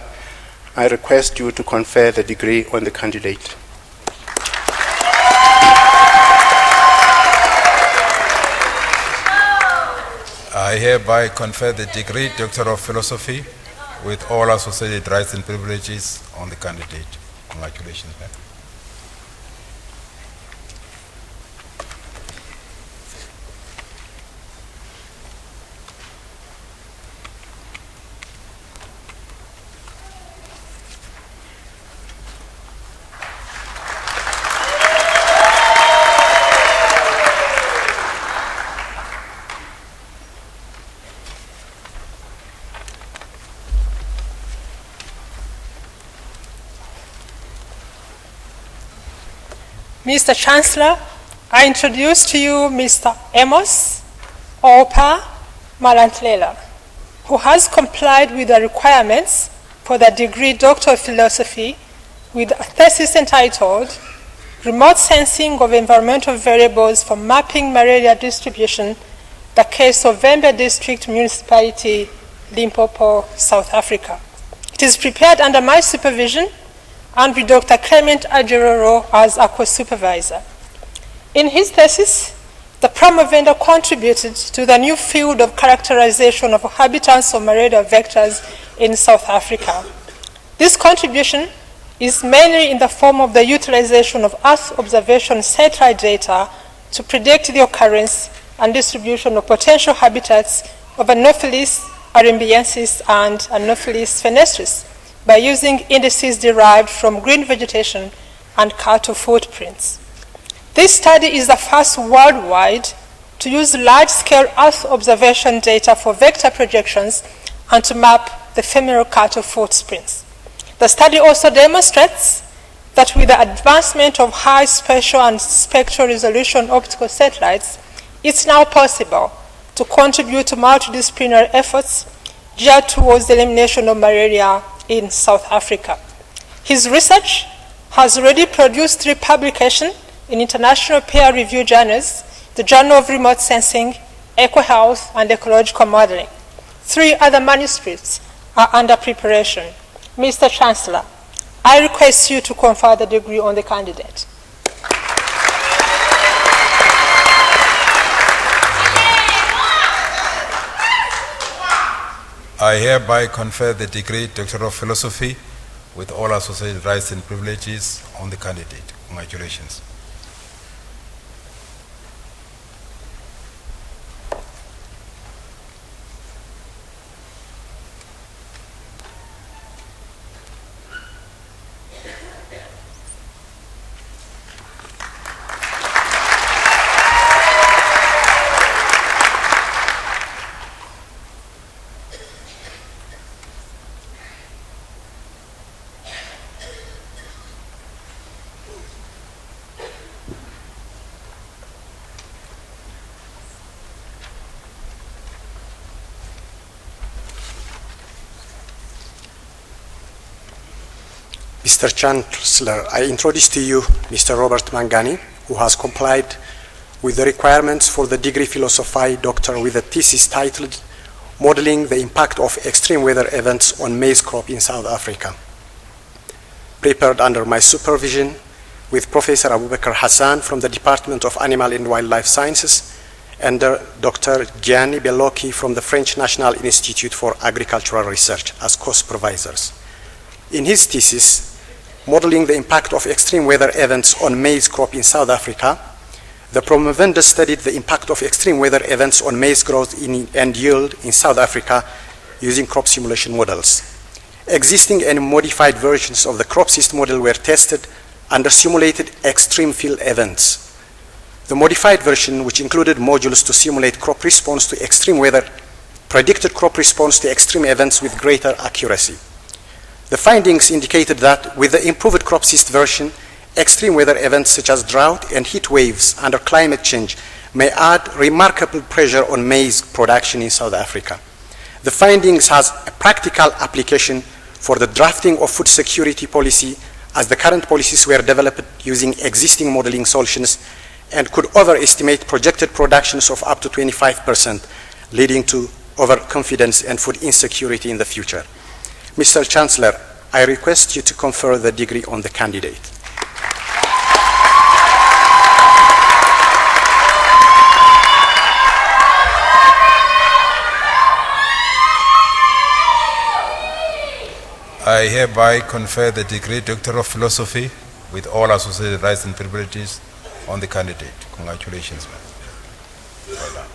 I request you to confer the degree on the candidate. I hereby confer the degree Doctor of Philosophy with all associated rights and privileges on the candidate. Congratulations, ma'am. Mr. Chancellor, I introduce to you Mr. Amos Opa Malantlela, who has complied with the requirements for the degree Doctor of Philosophy with a thesis entitled Remote Sensing of Environmental Variables for Mapping Malaria Distribution, the case of Vembe District Municipality, Limpopo, South Africa. It is prepared under my supervision and with Dr. Clement Ajeroro as a co-supervisor. In his thesis, the promovender contributed to the new field of characterization of habitats of malaria vectors in South Africa. This contribution is mainly in the form of the utilization of Earth observation satellite data to predict the occurrence and distribution of potential habitats of Anopheles arembiensis and Anopheles fenestris by using indices derived from green vegetation and cattle footprints. This study is the first worldwide to use large-scale Earth observation data for vector projections and to map the femoral cattle footprints. The study also demonstrates that with the advancement of high spatial and spectral resolution optical satellites, it's now possible to contribute to multidisciplinary efforts geared towards the elimination of malaria in South Africa. His research has already produced 3 publications in international peer-reviewed journals, the Journal of Remote Sensing, EcoHealth, and Ecological Modeling. 3 other manuscripts are under preparation. Mr. Chancellor, I request you to confer the degree on the candidate. I hereby confer the degree Doctor of Philosophy with all associated rights and privileges on the candidate. Congratulations. Mr. Chancellor, I introduce to you Mr. Robert Mangani, who has complied with the requirements for the degree Philosophy Doctor with a thesis titled Modeling the Impact of Extreme Weather Events on Maize Crop in South Africa, prepared under my supervision with Professor Abubakar Hassan from the Department of Animal and Wildlife Sciences and Dr. Gianni Bellocchi from the French National Institute for Agricultural Research as co-supervisors. In his thesis, Modeling the Impact of Extreme Weather Events on Maize Crop in South Africa, the promovenda studied the impact of extreme weather events on maize growth and yield in South Africa using crop simulation models. Existing and modified versions of the CropSys model were tested under simulated extreme field events. The modified version, which included modules to simulate crop response to extreme weather, predicted crop response to extreme events with greater accuracy. The findings indicated that with the improved CropSys version, extreme weather events such as drought and heat waves under climate change may add remarkable pressure on maize production in South Africa. The findings has a practical application for the drafting of food security policy, as the current policies were developed using existing modeling solutions and could overestimate projected productions of up to 25%, leading to overconfidence and food insecurity in the future. Mr. Chancellor, I request you to confer the degree on the candidate. I hereby confer the degree Doctor of Philosophy with all associated rights and privileges on the candidate. Congratulations, man. Well done.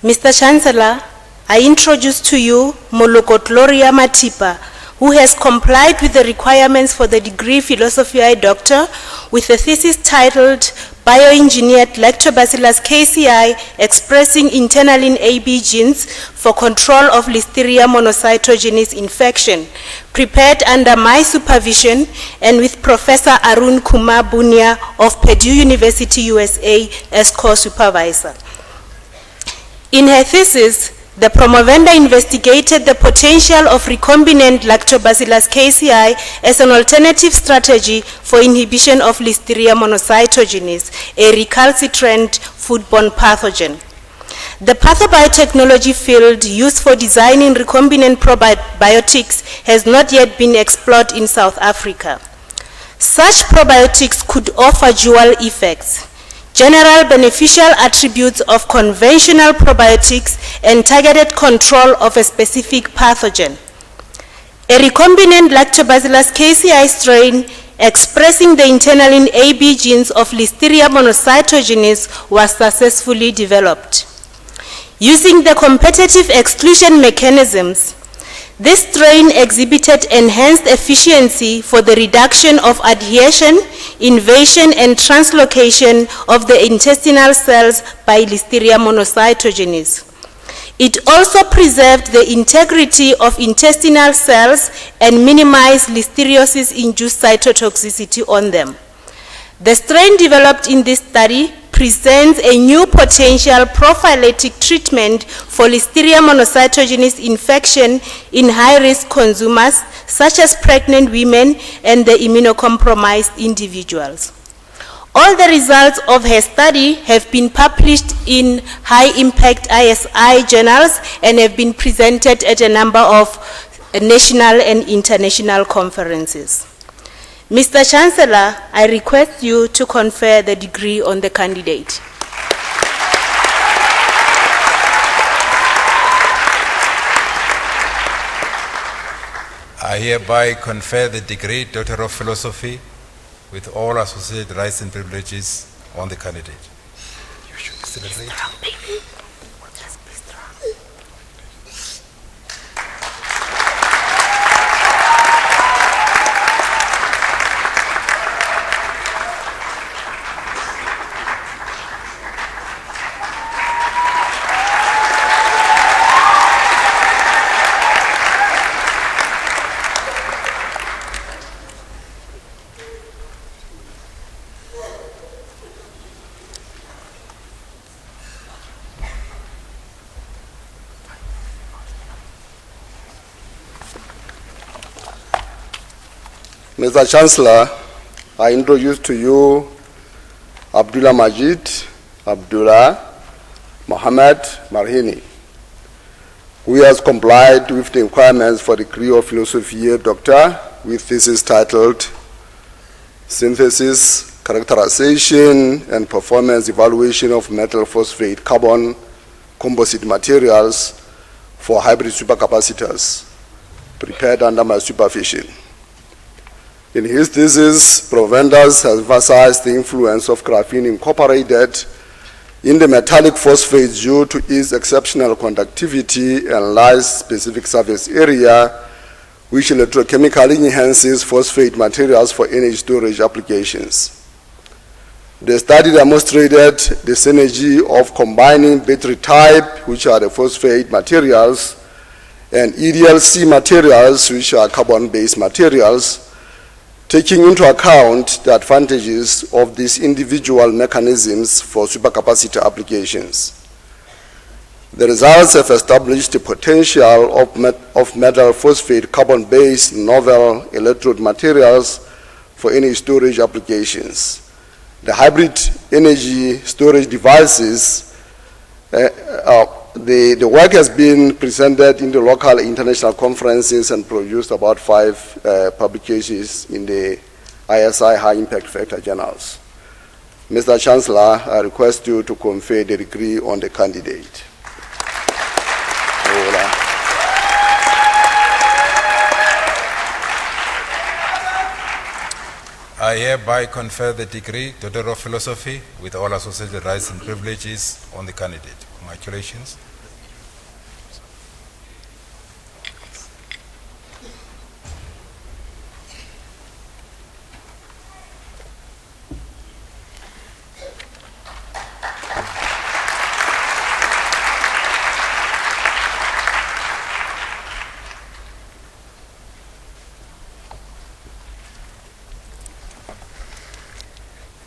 Mr. Chancellor, I introduce to you Moloko Gloria Matipa, who has complied with the requirements for the degree Philosophy Doctor with a thesis titled Bioengineered Lactobacillus KCI Expressing Internalin AB Genes for Control of Listeria Monocytogenes Infection, prepared under my supervision and with Professor Arun Kumar Bunia of Purdue University, USA as co-supervisor. In her thesis, the promovenda investigated the potential of recombinant Lactobacillus KCI as an alternative strategy for inhibition of Listeria monocytogenes, a recalcitrant foodborne pathogen. The pathobiotechnology field used for designing recombinant probiotics has not yet been explored in South Africa. Such probiotics could offer dual effects: general beneficial attributes of conventional probiotics and targeted control of a specific pathogen. A recombinant Lactobacillus KCI strain expressing the internalin AB genes of Listeria monocytogenes was successfully developed. Using the competitive exclusion mechanisms, this strain exhibited enhanced efficiency for the reduction of adhesion, invasion, and translocation of the intestinal cells by Listeria monocytogenes. It also preserved the integrity of intestinal cells and minimized listeriosis-induced cytotoxicity on them. The strain developed in this study presents a new potential prophylactic treatment for Listeria monocytogenes infection in high-risk consumers, such as pregnant women and the immunocompromised individuals. All the results of her study have been published in high-impact ISI journals and have been presented at a number of national and international conferences. Mr. Chancellor, I request you to confer the degree on the candidate. I hereby confer the degree Doctor of Philosophy with all associated rights and privileges on the candidate. You should celebrate. Mr. Chancellor, I introduce to you Abdullah Majid Abdullah Mohammed Marhini, who has complied with the requirements for the degree of philosophy doctor with thesis titled Synthesis, Characterization and Performance Evaluation of Metal Phosphate Carbon Composite Materials for Hybrid Supercapacitors, prepared under my supervision. In his thesis, Provendus has emphasized the influence of graphene incorporated in the metallic phosphate due to its exceptional conductivity and large specific surface area, which electrochemically enhances phosphate materials for energy storage applications. The study demonstrated the synergy of combining battery type, which are the phosphate materials, and EDLC materials, which are carbon-based materials, taking into account the advantages of these individual mechanisms for supercapacitor applications. The results have established the potential of metal phosphate carbon-based novel electrode materials for energy storage applications. The hybrid energy storage devices, the work has been presented in the local international conferences and produced about 5 publications in the ISI High Impact Factor journals. Mr. Chancellor, I request you to confer the degree on the candidate. I hereby confer the degree, Doctor of Philosophy, with all associated rights and privileges on the candidate. Congratulations.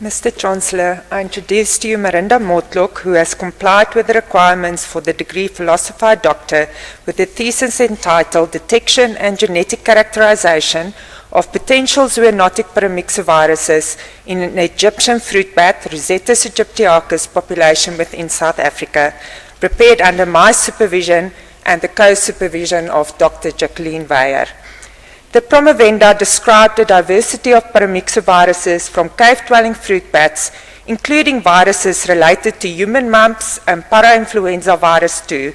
Mr. Chancellor, I introduce to you Marinda Mortlock, who has complied with the requirements for the degree Philosopher Doctor with a thesis entitled Detection and Genetic Characterization of Potential Zoonotic Paramyxoviruses in an Egyptian fruit bat, Rosetta Egyptiacus population within South Africa, prepared under my supervision and the co-supervision of Dr. Jacqueline Weyer. The promovenda described a diversity of paramyxoviruses from cave-dwelling fruit bats, including viruses related to human mumps and parainfluenza virus 2.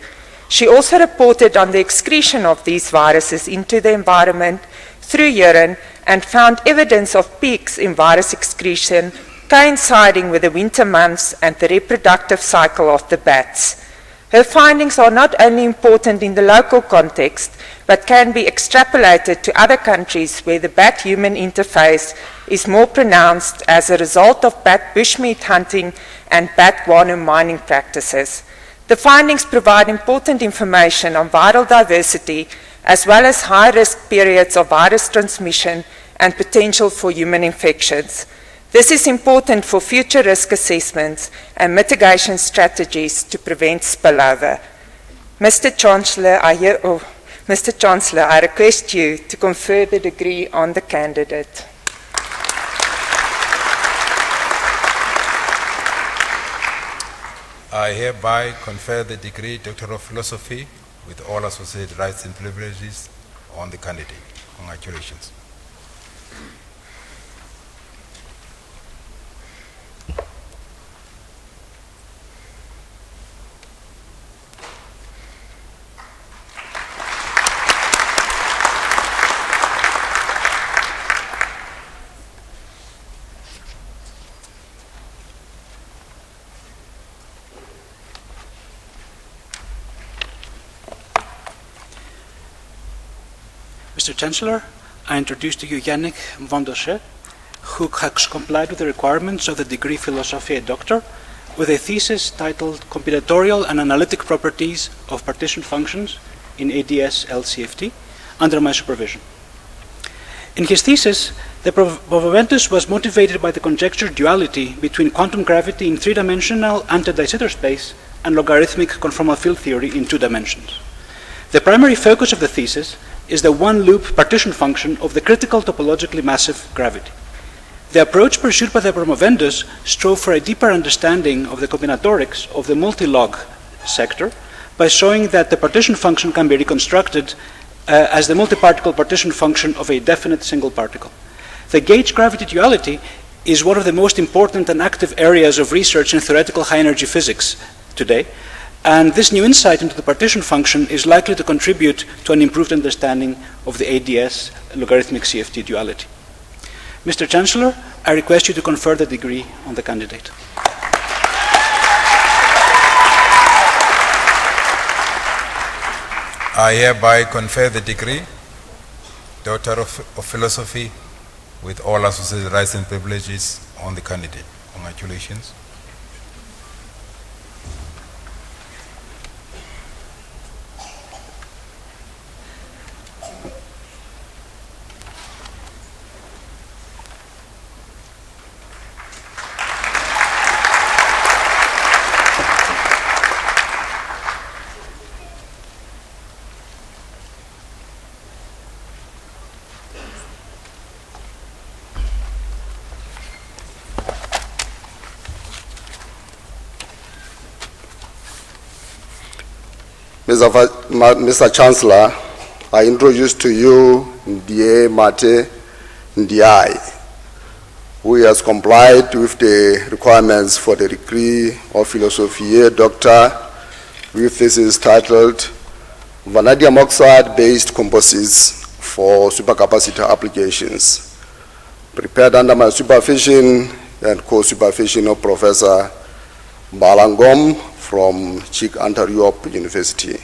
She also reported on the excretion of these viruses into the environment through urine and found evidence of peaks in virus excretion coinciding with the winter months and the reproductive cycle of the bats. Her findings are not only important in the local context, but can be extrapolated to other countries where the bat-human interface is more pronounced as a result of bat bushmeat hunting and bat guano mining practices. The findings provide important information on viral diversity as well as high-risk periods of virus transmission and potential for human infections. This is important for future risk assessments and mitigation strategies to prevent spillover. Mr. Chancellor, I request you to confer the degree on the candidate. I hereby confer the degree Doctor of Philosophy with all associated rights and privileges on the candidate. Congratulations. Mr. Chancellor, I introduce to you Yannick Mvondoshe, who has complied with the requirements of the degree Philosophy Doctor with a thesis titled Combinatorial and Analytic Properties of Partition Functions in ADS LCFT under my supervision. In his thesis, the proventus was motivated by the conjectured duality between quantum gravity in 3-dimensional anti-de Sitter space and logarithmic conformal field theory in 2 dimensions. The primary focus of the thesis is the one-loop partition function of the critical topologically massive gravity. The approach pursued by the promovendus strove for a deeper understanding of the combinatorics of the multi-log sector by showing that the partition function can be reconstructed as the multi-particle partition function of a definite single particle. The gauge gravity duality is one of the most important and active areas of research in theoretical high-energy physics today, and this new insight into the partition function is likely to contribute to an improved understanding of the ADS logarithmic CFT duality. Mr. Chancellor, I request you to confer the degree on the candidate. I hereby confer the degree, Doctor of Philosophy, with all associated rights and privileges on the candidate. Congratulations. Mr. Chancellor, I introduce to you Ndie Mate Ndiaye, who has complied with the requirements for the degree of Philosophy Doctor with thesis titled Vanadium Oxide-Based Composites for Supercapacitor Applications, prepared under my supervision and co-supervision of Professor Balangom from Chik Antar University.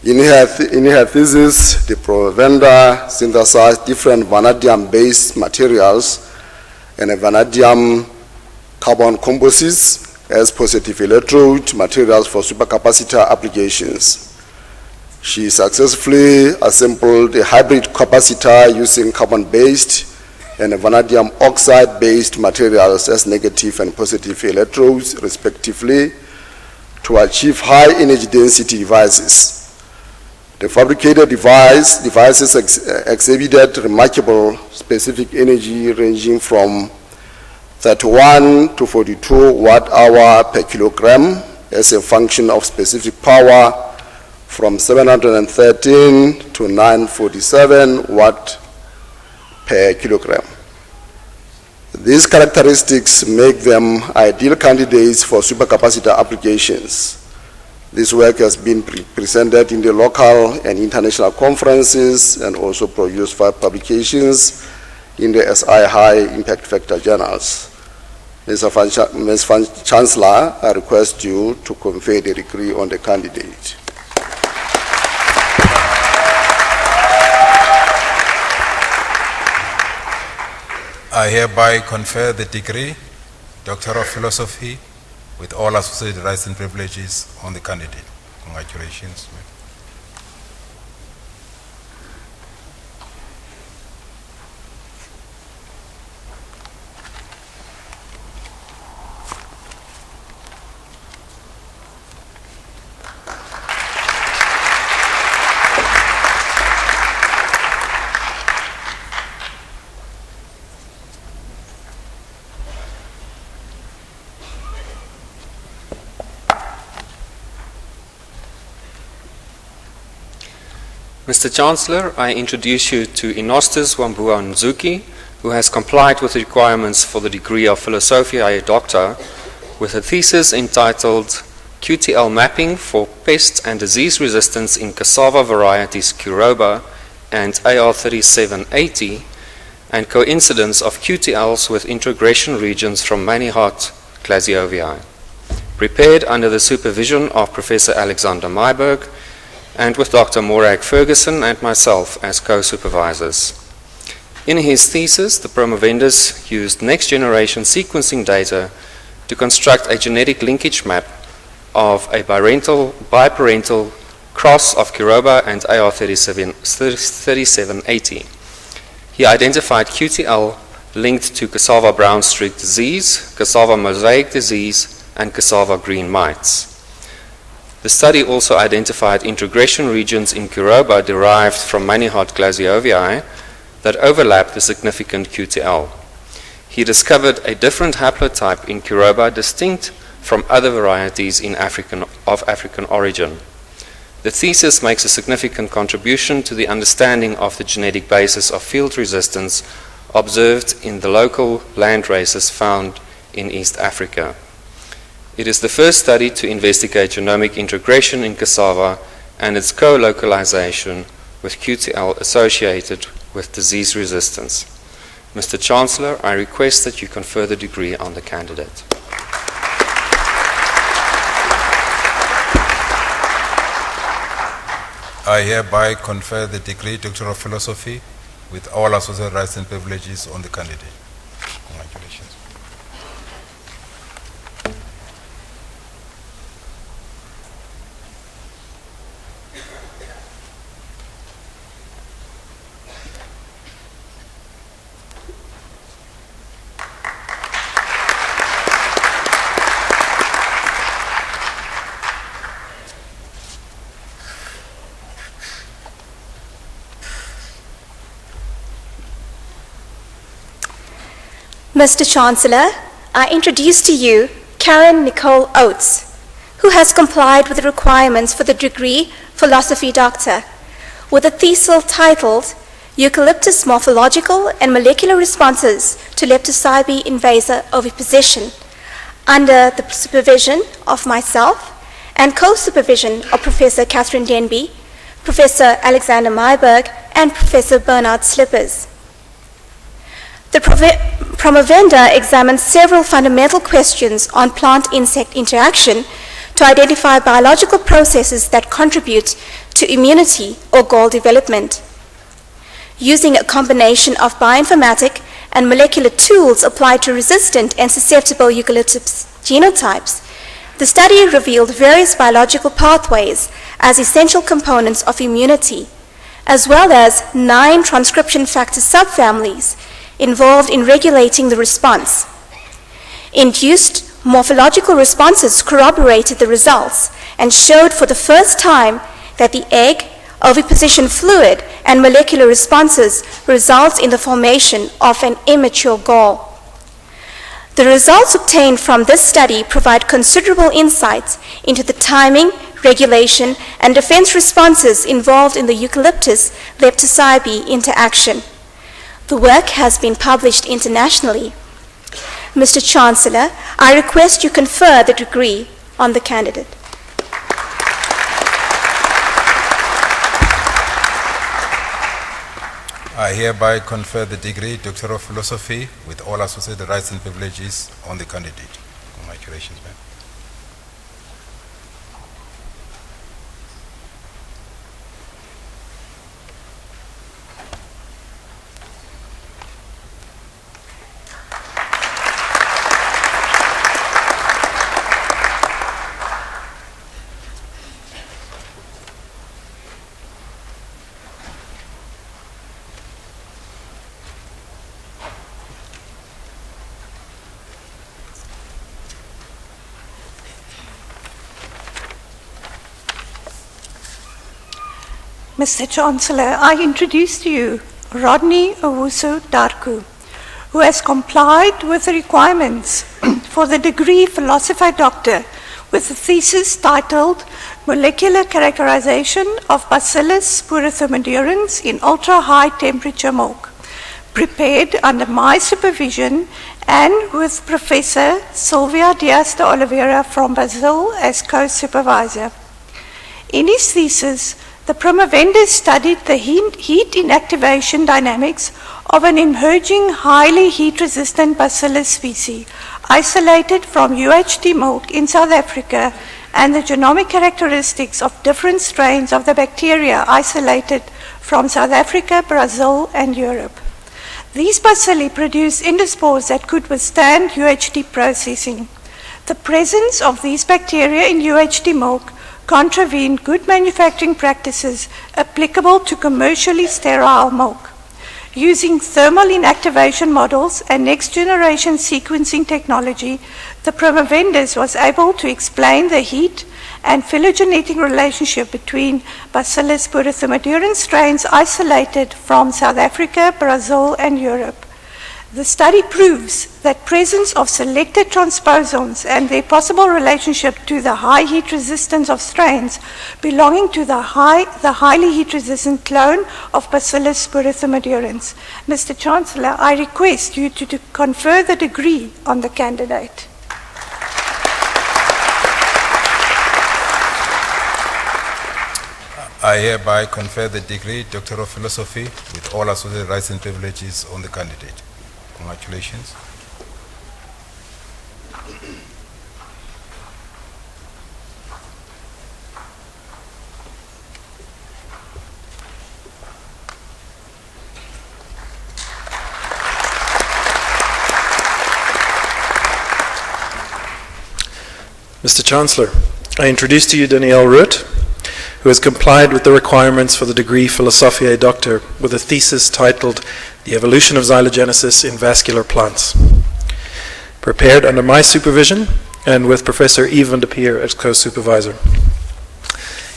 In her thesis, the promovenda synthesized different vanadium-based materials and vanadium carbon composites as positive electrode materials for supercapacitor applications. She successfully assembled a hybrid capacitor using carbon-based and vanadium oxide-based materials as negative and positive electrodes, respectively, to achieve high energy density devices. The fabricated devices exhibited remarkable specific energy ranging from 31 to 42 watt-hour per kilogram as a function of specific power from 713 to 947 watt per kilogram. These characteristics make them ideal candidates for supercapacitor applications. This work has been presented in the local and international conferences and also produced 5 publications in the SI High Impact Factor journals. Ms. Chancellor, I request you to confer the degree on the candidate. I hereby confer the degree, Doctor of Philosophy, with all associated rights and privileges on the candidate. Congratulations. Mr. Chancellor, I introduce you to Inostas Wambua Nzuki, who has complied with the requirements for the degree of Philosophiae Doctor with a thesis entitled QTL Mapping for Pest and Disease Resistance in Cassava Varieties Kuroba and AR3780 and Coincidence of QTLs with Integration Regions from Manihot Glasioviae, prepared under the supervision of Professor Alexander Myberg and with Dr. Morag Ferguson and myself as co-supervisors. In his thesis, the promovendus used next-generation sequencing data to construct a genetic linkage map of a biparental cross of Kuroba and AR3780. He identified QTL linked to cassava brown streak disease, cassava mosaic disease, and cassava green mites. The study also identified introgression regions in Kuroba derived from Manihot glasioviae that overlap the significant QTL. He discovered a different haplotype in Kuroba distinct from other varieties of African origin. The thesis makes a significant contribution to the understanding of the genetic basis of field resistance observed in the local land races found in East Africa. It is the first study to investigate genomic introgression in cassava and its co-localization with QTL associated with disease resistance. Mr. Chancellor, I request that you confer the degree on the candidate. I hereby confer the degree Doctor of Philosophy with all associated rights and privileges on the candidate. Congratulations. Mr. Chancellor, I introduce to you Karen Nicole Oates, who has complied with the requirements for the degree Philosophy Doctor, with a thesis titled Eucalyptus Morphological and Molecular Responses to Leptocybie Invasa Oviposition, under the supervision of myself and co-supervision of Professor Catherine Denby, Professor Alexander Myberg, and Professor Bernard Slippers. The promovenda examines several fundamental questions on plant-insect interaction to identify biological processes that contribute to immunity or gall development. Using a combination of bioinformatic and molecular tools applied to resistant and susceptible eucalyptus genotypes, the study revealed various biological pathways as essential components of immunity, as well as 9 transcription factor subfamilies involved in regulating the response. Induced morphological responses corroborated the results and showed for the first time that the egg, oviposition fluid, and molecular responses result in the formation of an immature gall. The results obtained from this study provide considerable insights into the timing, regulation, and defense responses involved in the eucalyptus-leptocybie interaction. The work has been published internationally. Mr. Chancellor, I request you confer the degree on the candidate. I hereby confer the degree Doctor of Philosophy with all associated rights and privileges on the candidate. Congratulations, ma'am. Mr. Chancellor, I introduce to you Rodney Owusu Darku, who has complied with the requirements for the degree Philosophy Doctor with a thesis titled Molecular Characterization of Bacillus purothermodurans in Ultra-High Temperature Milk, prepared under my supervision and with Professor Silvia Dias de Oliveira from Brazil as co-supervisor. In his thesis, the promovenda studied the heat inactivation dynamics of an emerging highly heat-resistant bacillus species isolated from UHT milk in South Africa and the genomic characteristics of different strains of the bacteria isolated from South Africa, Brazil, and Europe. These bacilli produce endospores that could withstand UHT processing. The presence of these bacteria in UHT milk contravene good manufacturing practices applicable to commercially sterile milk. Using thermal inactivation models and next-generation sequencing technology, the promovendus was able to explain the heat and phylogenetic relationship between Bacillus burrithomadurin strains isolated from South Africa, Brazil, and Europe. The study proves that presence of selected transposons and their possible relationship to the high heat resistance of strains belonging to the highly heat resistant clone of Bacillus burrithomadurins. Mr. Chancellor, I request you to confer the degree on the candidate. I hereby confer the degree Doctor of Philosophy with all associated rights and privileges on the candidate. Congratulations. Mr. Chancellor, I introduce to you Danielle Root, who has complied with the requirements for the degree Philosophiae Doctor with a thesis titled The Evolution of Xylogenesis in Vascular Plants, prepared under my supervision and with Professor Yves van de Peer as co-supervisor.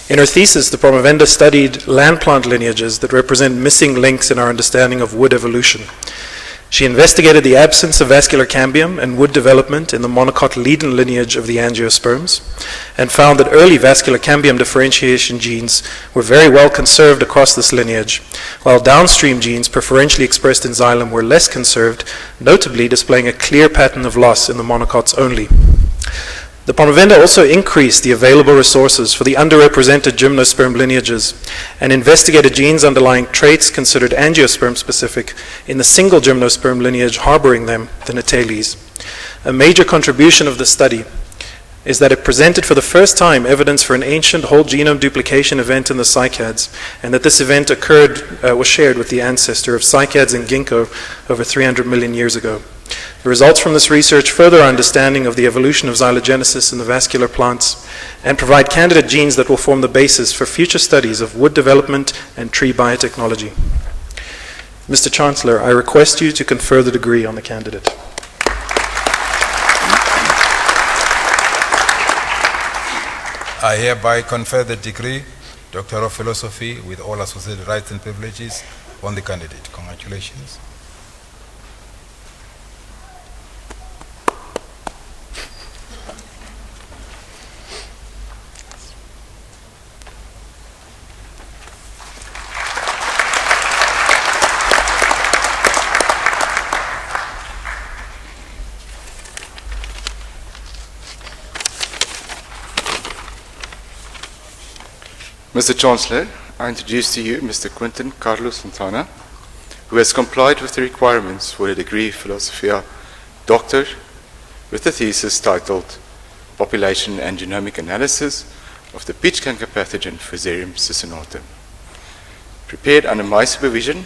In her thesis, the promovenda studied land plant lineages that represent missing links in our understanding of wood evolution. She investigated the absence of vascular cambium and wood development in the monocotyledon lineage of the angiosperms, and found that early vascular cambium differentiation genes were very well conserved across this lineage, while downstream genes preferentially expressed in xylem were less conserved, notably displaying a clear pattern of loss in the monocots only. The promovenda also increased the available resources for the underrepresented gymnosperm lineages and investigated genes underlying traits considered angiosperm-specific in the single gymnosperm lineage harboring them, the Natales. A major contribution of the study is that it presented for the first time evidence for an ancient whole genome duplication event in the cycads, and that this event was shared with the ancestor of cycads and ginkgo over 300 million years ago. The results from this research further our understanding of the evolution of xylogenesis in the vascular plants and provide candidate genes that will form the basis for future studies of wood development and tree biotechnology. Mr. Chancellor, I request you to confer the degree on the candidate. I hereby confer the degree Doctor of Philosophy with all associated rights and privileges on the candidate. Congratulations. Mr. Chancellor, I introduce to you Mr. Quinton Carlos Fontana, who has complied with the requirements for a degree Philosophia Doctor with a thesis titled Population and Genomic Analysis of the Peach Canker Pathogen Fusarium cincinnatum, prepared under my supervision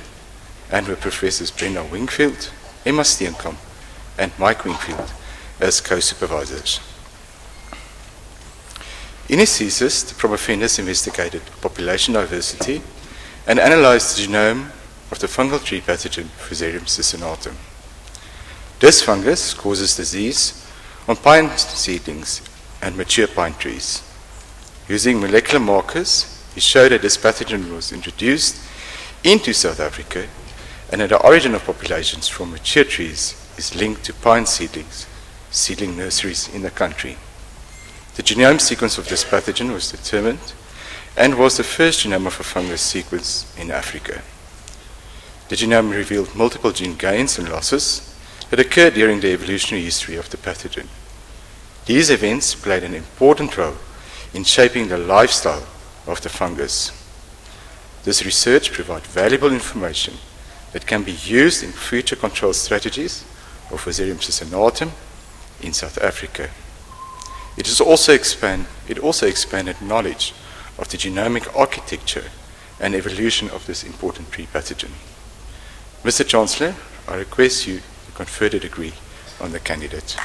and with Professors Brenda Wingfield, Emma Steenkamp, and Mike Wingfield as co-supervisors. In his thesis, the promovendus investigated population diversity and analyzed the genome of the fungal tree pathogen Fusarium cincinnatum. This fungus causes disease on pine seedlings and mature pine trees. Using molecular markers, he showed that this pathogen was introduced into South Africa and that the origin of populations from mature trees is linked to pine seedlings, seedling nurseries in the country. The genome sequence of this pathogen was determined and was the first genome of a fungus sequence in Africa. The genome revealed multiple gene gains and losses that occurred during the evolutionary history of the pathogen. These events played an important role in shaping the lifestyle of the fungus. This research provides valuable information that can be used in future control strategies of Fusarium cincinnatum in South Africa. It also expanded knowledge of the genomic architecture and evolution of this important tree pathogen. Mr. Chancellor, I request you to confer the degree on the candidate.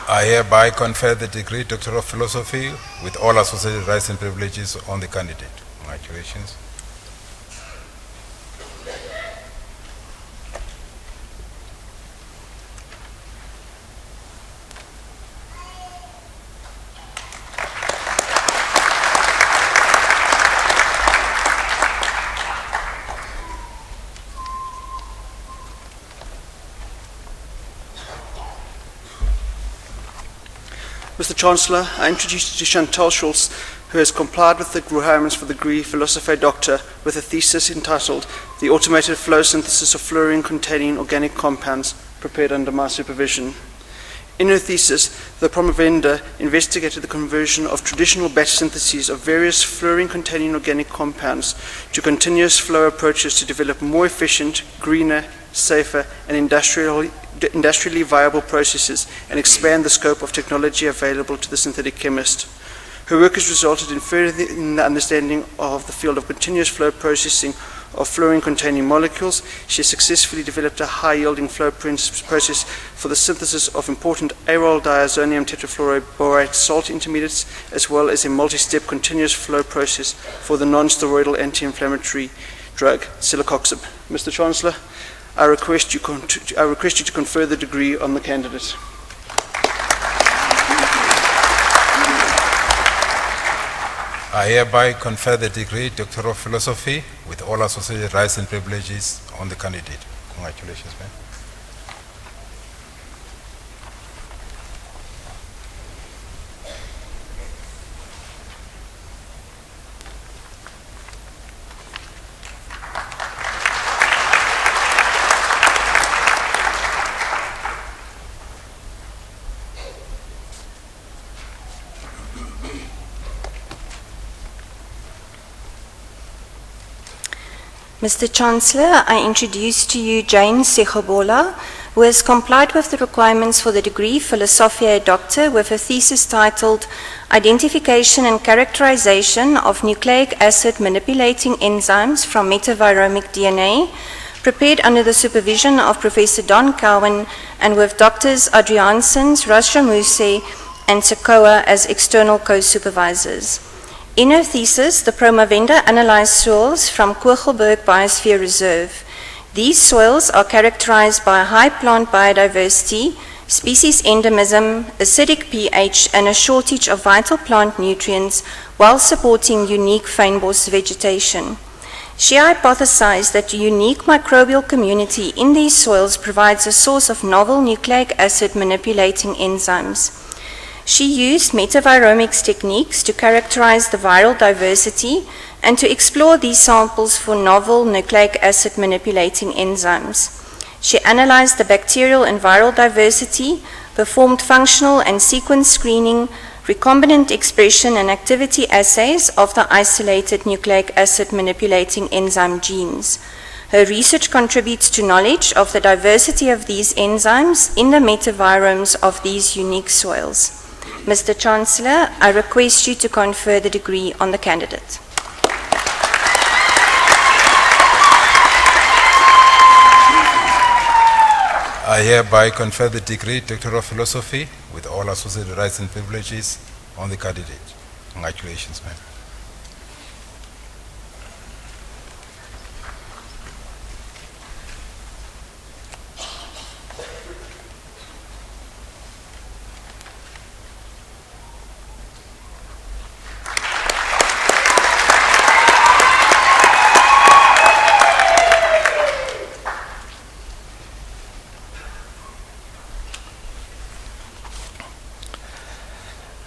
I hereby confer the degree Doctor of Philosophy with all associated rights and privileges on the candidate. Congratulations. Mr. Chancellor, I introduce you to Chantal Schulz, who has complied with the requirements for the degree Philosophy Doctor with a thesis entitled The Automated Flow Synthesis of Fluorine-Containing Organic Compounds, prepared under my supervision. In her thesis, the promovenda investigated the conversion of traditional batch syntheses of various fluorine-containing organic compounds to continuous flow approaches to develop more efficient, greener, safer, and industrially viable processes and expand the scope of technology available to the synthetic chemist. Her work has resulted in furthering the understanding of the field of continuous flow processing of fluorine-containing molecules. She has successfully developed a high-yielding flow process for the synthesis of important aryl diazonium tetrafluoroborate salt intermediates, as well as a multi-step continuous flow process for the non-steroidal anti-inflammatory drug celecoxib. Mr. Chancellor, I request you to confer the degree on the candidate. I hereby confer the degree Doctor of Philosophy with all associated rights and privileges on the candidate. Congratulations, man. Mr. Chancellor, I introduce to you Jane Segobola, who has complied with the requirements for the degree Philosophiae Doctor with a thesis titled Identification and Characterization of Nucleic Acid Manipulating Enzymes from Metaviromic DNA, prepared under the supervision of Professor Don Cowan and with Drs. Adriaansens, Rashamuse, and Sekoa as external co-supervisors. In her thesis, the promovenda analyzed soils from Kogelberg Biosphere Reserve. These soils are characterized by high plant biodiversity, species endemism, acidic pH, and a shortage of vital plant nutrients while supporting unique fynbos vegetation. She hypothesized that the unique microbial community in these soils provides a source of novel nucleic acid manipulating enzymes. She used metaviromics techniques to characterize the viral diversity and to explore these samples for novel nucleic acid manipulating enzymes. She analyzed the bacterial and viral diversity, performed functional and sequence screening, recombinant expression and activity assays of the isolated nucleic acid manipulating enzyme genes. Her research contributes to knowledge of the diversity of these enzymes in the metaviromes of these unique soils. Mr. Chancellor, I request you to confer the degree on the candidate. I hereby confer the degree Doctor of Philosophy with all associated rights and privileges on the candidate. Congratulations, man.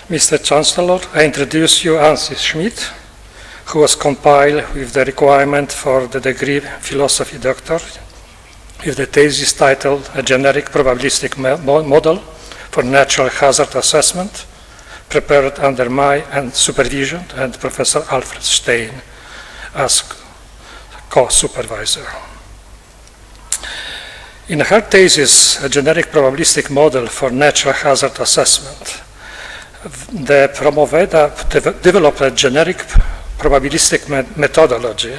Mr. Chancellor, I introduce you Ansi Schmidt, who was compiled with the requirement for the degree Philosophy Doctor, with the thesis titled A Generic Probabilistic Model for Natural Hazard Assessment, prepared under my supervision and Professor Alfred Stein as co-supervisor. In her thesis, A Generic Probabilistic Model for Natural Hazard Assessment, the promovenda developed a generic probabilistic methodology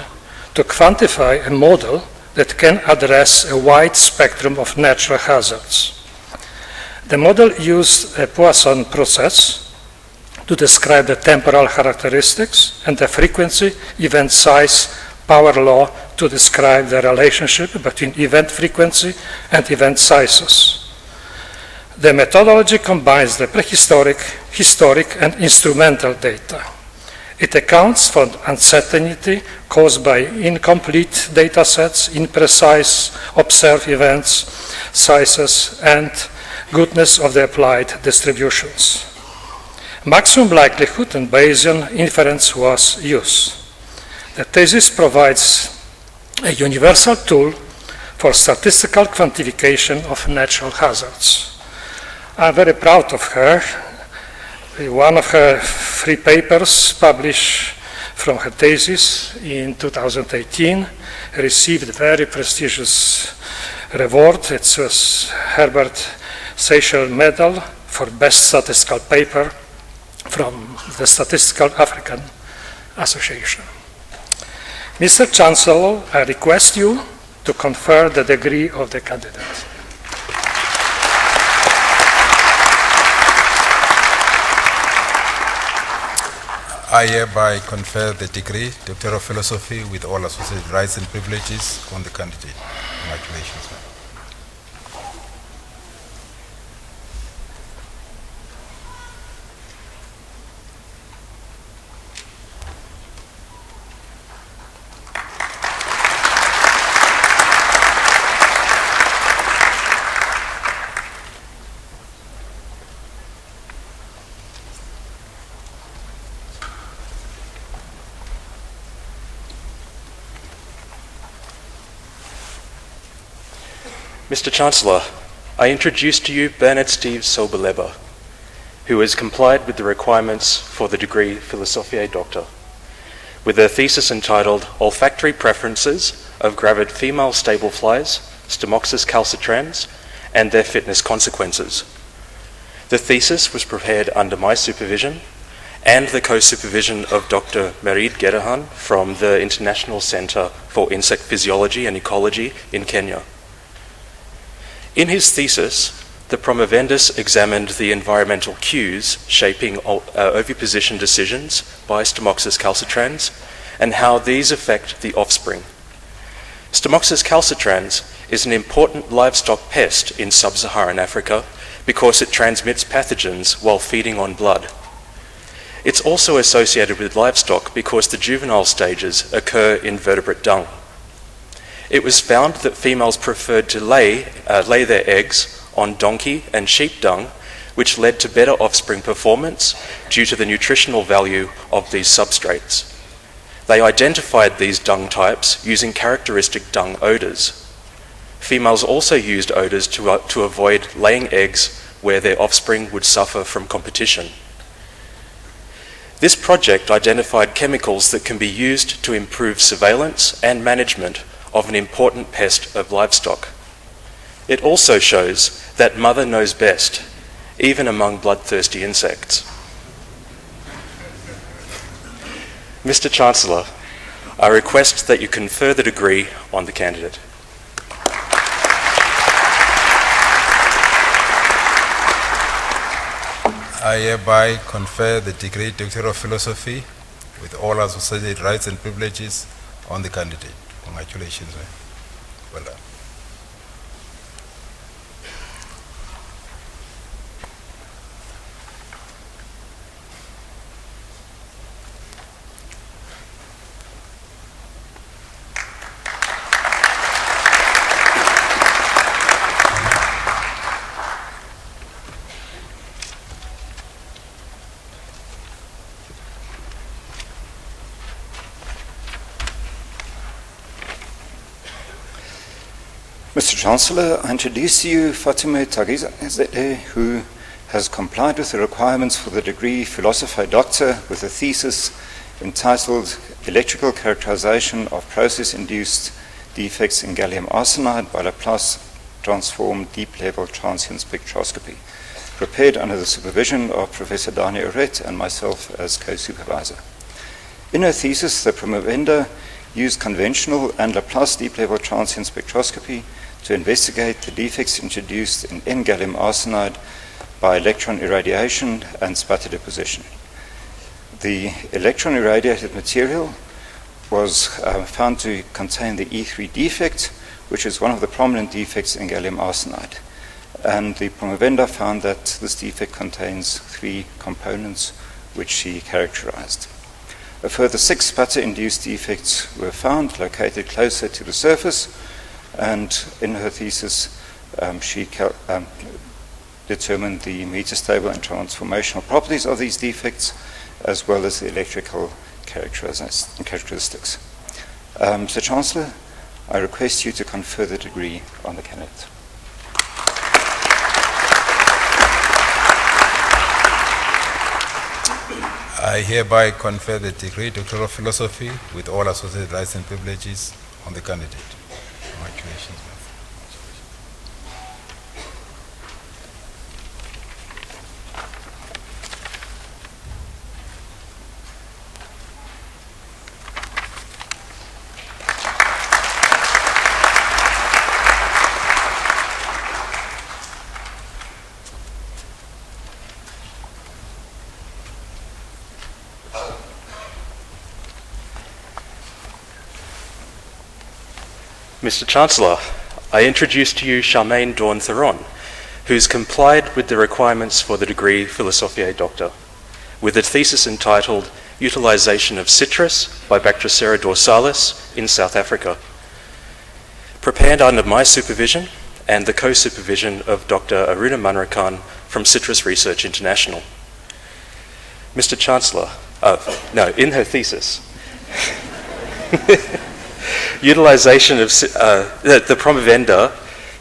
to quantify a model that can address a wide spectrum of natural hazards. The model used a Poisson process to describe the temporal characteristics and the frequency, event size, power law to describe the relationship between event frequency and event sizes. The methodology combines the prehistoric, historic, and instrumental data. It accounts for uncertainty caused by incomplete data sets, imprecise observed events, sizes, and goodness of the applied distributions. Maximum likelihood and Bayesian inference was used. The thesis provides a universal tool for statistical quantification of natural hazards. I'm very proud of her. One of her 3 papers published from her thesis in 2018 received a very prestigious reward. It was Herbert Seychelles Medal for Best Statistical Paper from the Statistical African Association. Mr. Chancellor, I request you to confer the degree of the candidate. I hereby confer the degree, Doctor of Philosophy, with all associated rights and privileges on the candidate. Congratulations. Mr. Chancellor, I introduce to you Bernard Steve Soberleber, who has complied with the requirements for the degree Philosophiae Doctor, with a thesis entitled Olfactory Preferences of Gravid Female Stable Flies, Stomoxys calcitrans, and Their Fitness Consequences. The thesis was prepared under my supervision and the co-supervision of Dr. Merid Gedahan from the International Center for Insect Physiology and Ecology in Kenya. In his thesis, the promovendus examined the environmental cues shaping oviposition decisions by Stomoxys calcitrans and how these affect the offspring. Stomoxys calcitrans is an important livestock pest in sub-Saharan Africa because it transmits pathogens while feeding on blood. It's also associated with livestock because the juvenile stages occur in vertebrate dung. It was found that females preferred to lay their eggs on donkey and sheep dung, which led to better offspring performance due to the nutritional value of these substrates. They identified these dung types using characteristic dung odours. Females also used odours to avoid laying eggs where their offspring would suffer from competition. This project identified chemicals that can be used to improve surveillance and management of an important pest of livestock. It also shows that mother knows best, even among bloodthirsty insects. Mr. Chancellor, I request that you confer the degree on the candidate. I hereby confer the degree Doctor of Philosophy with all associated rights and privileges on the candidate. Congratulations. Well done. Mr. Chancellor, I introduce to you Fatima Tagizadeh, who has complied with the requirements for the degree Philosophiae Doctor with a thesis entitled Electrical Characterization of Process-Induced Defects in Gallium Arsenide by Laplace Transformed Deep-Level Transient Spectroscopy, prepared under the supervision of Professor Dani Oret and myself as co-supervisor. In her thesis, the promovenda used conventional and Laplace deep-level transient spectroscopy to investigate the defects introduced in N-gallium arsenide by electron irradiation and sputter deposition. The electron irradiated material was found to contain the E3 defect, which is one of the prominent defects in gallium arsenide. And the promovenda found that this defect contains 3 components which she characterized. A further 6 sputter-induced defects were found located closer to the surface, and in her thesis she determine the metastable and transformational properties of these defects, as well as the electrical characteristics. Mr. Chancellor, I request you to confer the degree on the candidate. I hereby confer the degree Doctor of Philosophy with all associated rights and privileges on the candidate. Congratulations. Mr. Chancellor, I introduce to you Charmaine Dawn-Theron, who's complied with the requirements for the degree Philosophiae Doctor, with a thesis entitled Utilization of Citrus by Bactrocera dorsalis in South Africa, prepared under my supervision and the co-supervision of Dr. Aruna Manrakan from Citrus Research International. Mr. Chancellor, in her thesis, utilization of the promovenda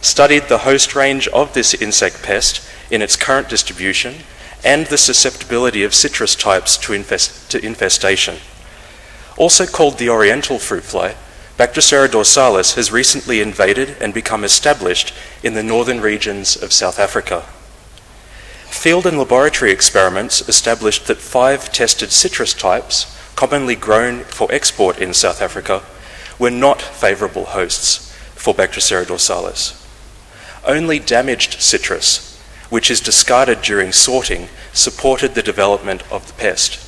studied the host range of this insect pest in its current distribution and the susceptibility of citrus types to infestation. Also called the oriental fruit fly, Bactrocera dorsalis has recently invaded and become established in the northern regions of South Africa. Field and laboratory experiments established that 5 tested citrus types, commonly grown for export in South Africa, were not favourable hosts for Bactrocera dorsalis. Only damaged citrus, which is discarded during sorting, supported the development of the pest.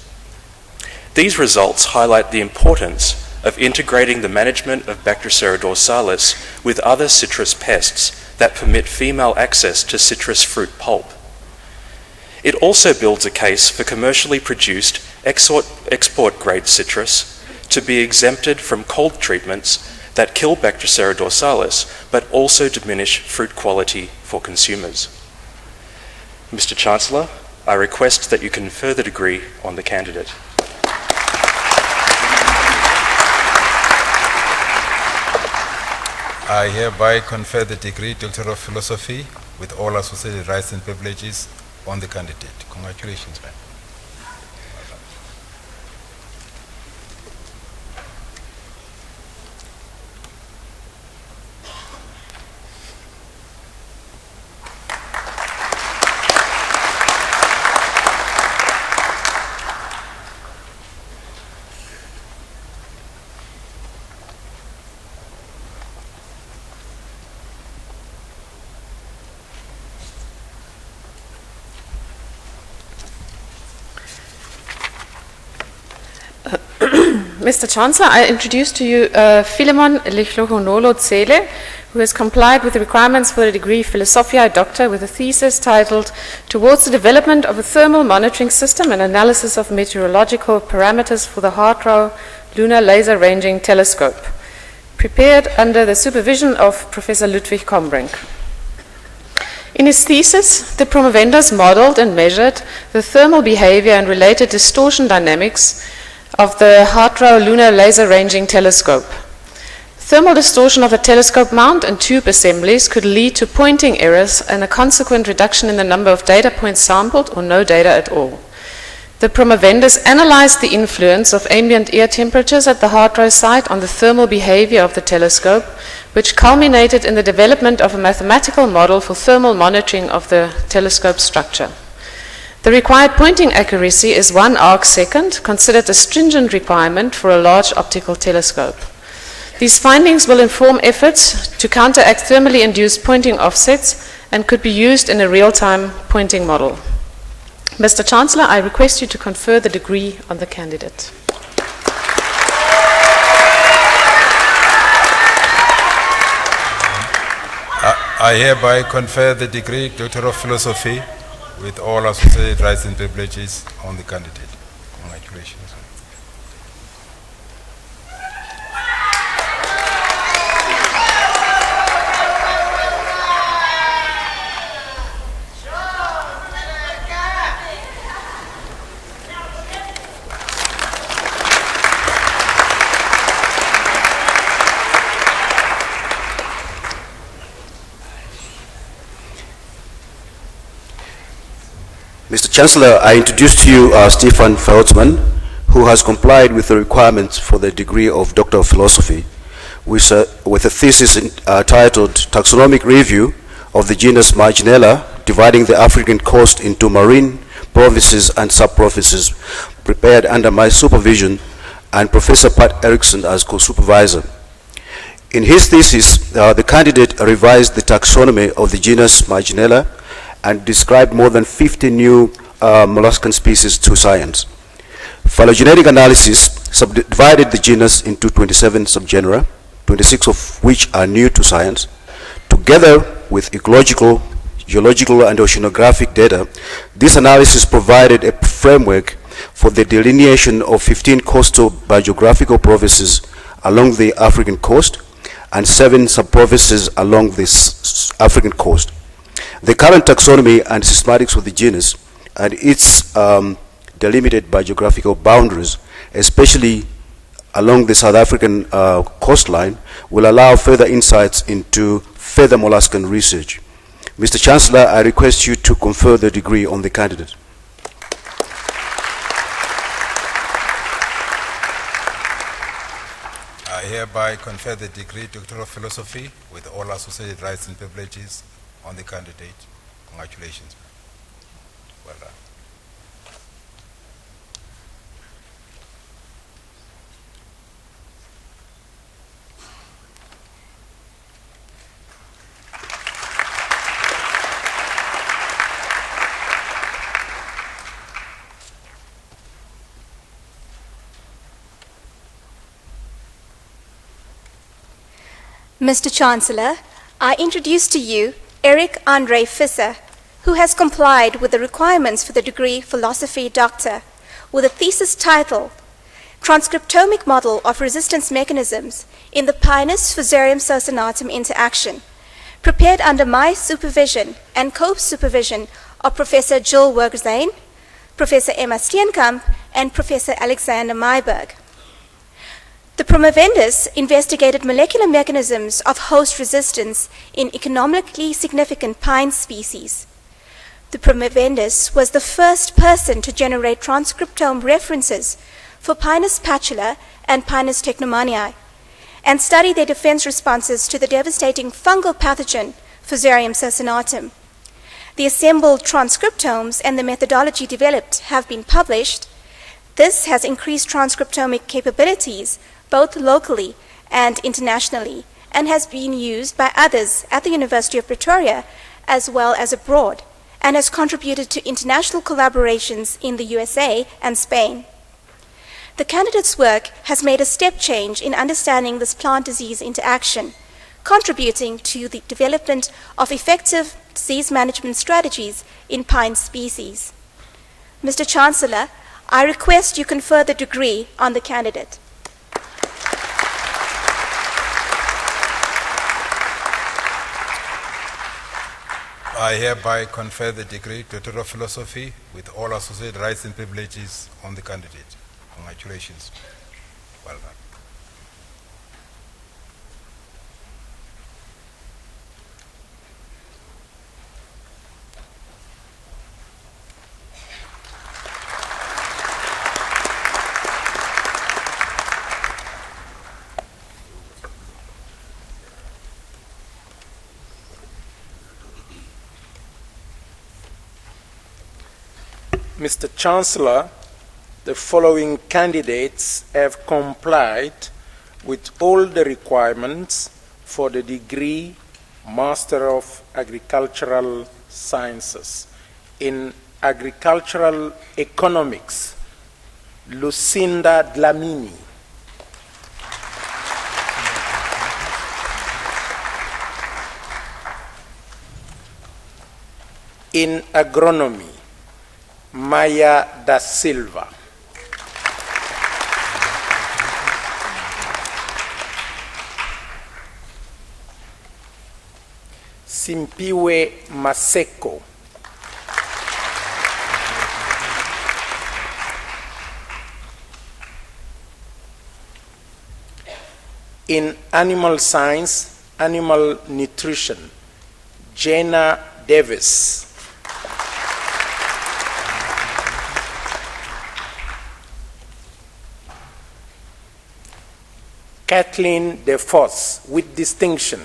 These results highlight the importance of integrating the management of Bactrocera dorsalis with other citrus pests that permit female access to citrus fruit pulp. It also builds a case for commercially produced export-grade citrus to be exempted from cold treatments that kill Bactrocera dorsalis, but also diminish fruit quality for consumers. Mr. Chancellor, I request that you confer the degree on the candidate. I hereby confer the degree Doctor of Philosophy with all associated rights and privileges on the candidate. Congratulations, ma'am. Mr. Chancellor, I introduce to you Philemon Lihlohonolo Tsele, who has complied with the requirements for the degree Philosophiae Doctor with a thesis titled Towards the Development of a Thermal Monitoring System and Analysis of Meteorological Parameters for the Hartrau Lunar Laser Ranging Telescope, prepared under the supervision of Professor Ludwig Kombrink. In his thesis, the promovendus modeled and measured the thermal behavior and related distortion dynamics of the Hartrau Lunar Laser Ranging Telescope. Thermal distortion of the telescope mount and tube assemblies could lead to pointing errors and a consequent reduction in the number of data points sampled or no data at all. The promovendus analyzed the influence of ambient air temperatures at the Hartrau site on the thermal behavior of the telescope, which culminated in the development of a mathematical model for thermal monitoring of the telescope structure. The required pointing accuracy is 1 arcsecond, considered a stringent requirement for a large optical telescope. These findings will inform efforts to counteract thermally induced pointing offsets and could be used in a real-time pointing model. Mr. Chancellor, I request you to confer the degree on the candidate. I hereby confer the degree Doctor of Philosophy with all associated rights and privileges on the candidate. Congratulations. Chancellor, I introduce to you Stefan Feltzman, who has complied with the requirements for the degree of Doctor of Philosophy with a thesis titled Taxonomic Review of the genus Marginella, dividing the African coast into marine provinces and sub-provinces, prepared under my supervision and Professor Pat Erickson as co-supervisor. In his thesis, the candidate revised the taxonomy of the genus Marginella and described more than 50 new molluscan species to science. Phylogenetic analysis subdivided the genus into 27 subgenera, 26 of which are new to science. Together with ecological, geological, and oceanographic data, this analysis provided a framework for the delineation of 15 coastal biogeographical provinces along the African coast and 7 sub-provinces along this African coast. The current taxonomy and systematics of the genus and its delimited biogeographical boundaries, especially along the South African coastline, will allow further insights into further molluscan research. Mr. Chancellor, I request you to confer the degree on the candidate. I hereby confer the degree Doctor of Philosophy with all associated rights and privileges on the candidate. Congratulations. Well done. Mr. Chancellor, I introduce to you Eric Andre Visser, who has complied with the requirements for the degree Philosophy Doctor with a thesis title, Transcriptomic Model of Resistance Mechanisms in the Pinus Fusarium Socinatum Interaction, prepared under my supervision and co-supervision of Professor Jill Wergerslein, Professor Emma Steenkamp, and Professor Alexander Myberg. The promovendus investigated molecular mechanisms of host resistance in economically significant pine species. The promovendus was the first person to generate transcriptome references for Pinus patula and Pinus technomoniae, and study their defense responses to the devastating fungal pathogen Fusarium socinatum. The assembled transcriptomes and the methodology developed have been published. This has increased transcriptomic capabilities both locally and internationally, and has been used by others at the University of Pretoria as well as abroad, and has contributed to international collaborations in the USA and Spain. The candidate's work has made a step change in understanding this plant disease interaction, contributing to the development of effective disease management strategies in pine species. Mr. Chancellor, I request you confer the degree on the candidate. I hereby confer the degree Doctor of Philosophy with all associated rights and privileges on the candidate. Congratulations. Well done. Mr. Chancellor, the following candidates have complied with all the requirements for the degree Master of Agricultural Sciences in Agricultural Economics. Lucinda Dlamini. In Agronomy, Maya da Silva. Simpiwe Maseko. In Animal Science, Animal Nutrition, Jenna Davis. Kathleen DeFoss with distinction.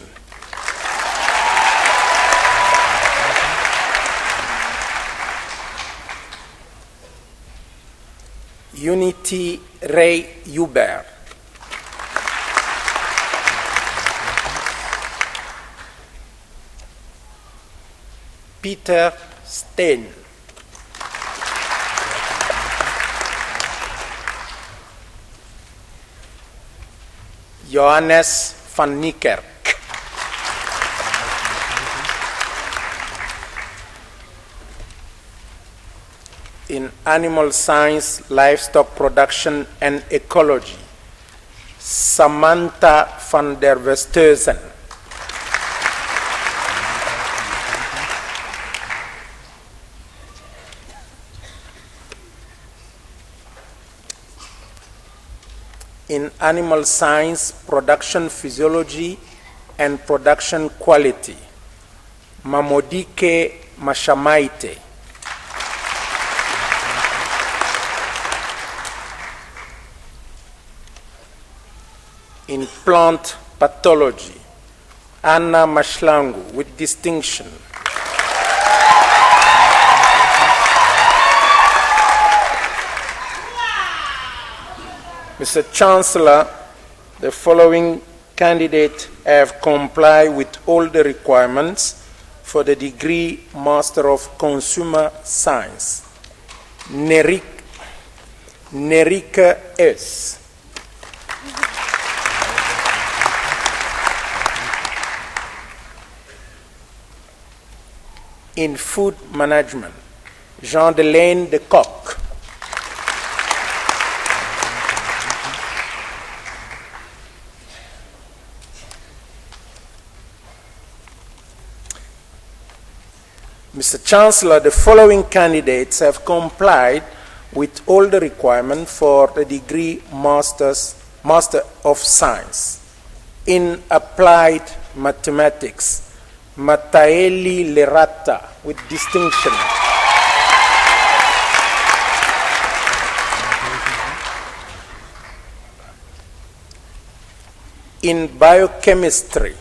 Unity Ray Huber. Peter Steen. Johannes van Niekerk. In animal science, livestock production and ecology, Samantha van der Westhuizen. In animal science, production physiology and production quality, Mamodike Mashamaite. In plant pathology, Anna Mashlangu with distinction. Mr. Chancellor, the following candidates have complied with all the requirements for the degree Master of Consumer Science. Nerika S. In food management, Jean-Delaine de Coq. Mr. Chancellor, the following candidates have complied with all the requirements for the degree Master of Science. In Applied Mathematics, Mattaeli Lerata with distinction. In biochemistry,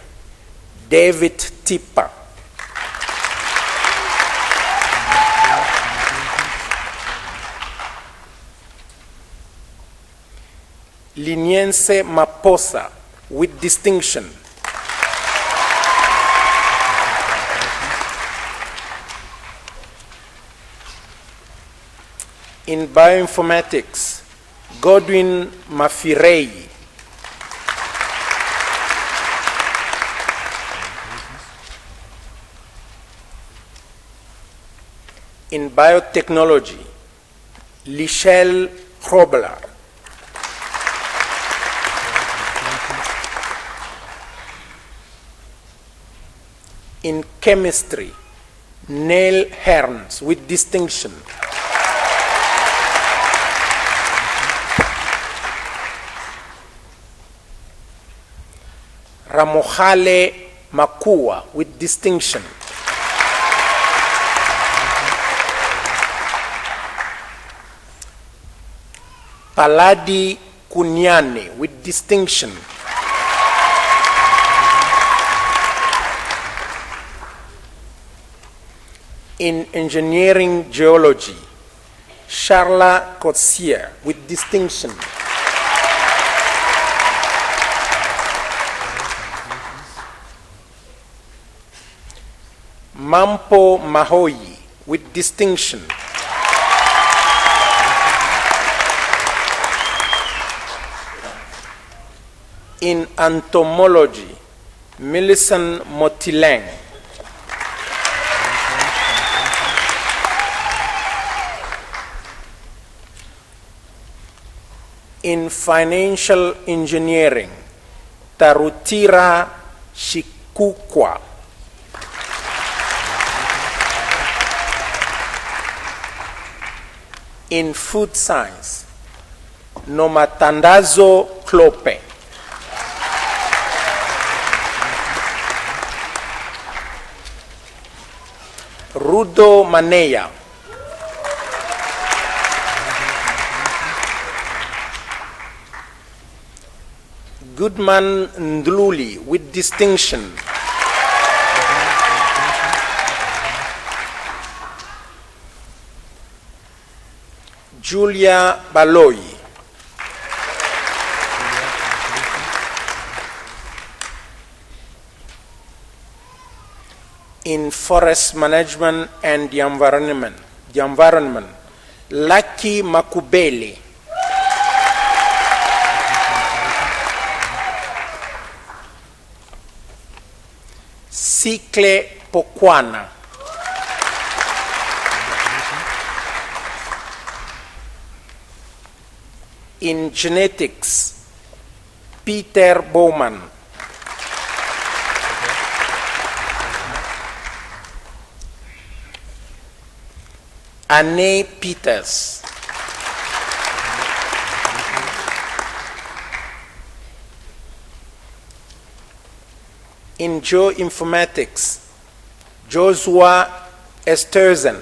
David Tipper. Liniense Maposa with distinction. In bioinformatics, Godwin Mafirei. In biotechnology, Lichelle Hrobler. In chemistry, Neil Herns with distinction. Ramohale Makua with distinction. Paladi Kunyane with distinction. In engineering geology, Charla Cotsier with distinction. Mampo Mahoyi with distinction. In entomology, Millicent Motileng. In financial engineering, Tarutira Shikukwa. In food science, Nomatandazo Klope. Rudo Maneya. Goodman Ndluli with distinction. Julia Baloyi. In forest management and the environment, Lucky Makubele. Sikle Pokwana. In genetics, Peter Bowman. Anne Peters. In geoinformatics, Joshua Esterzen.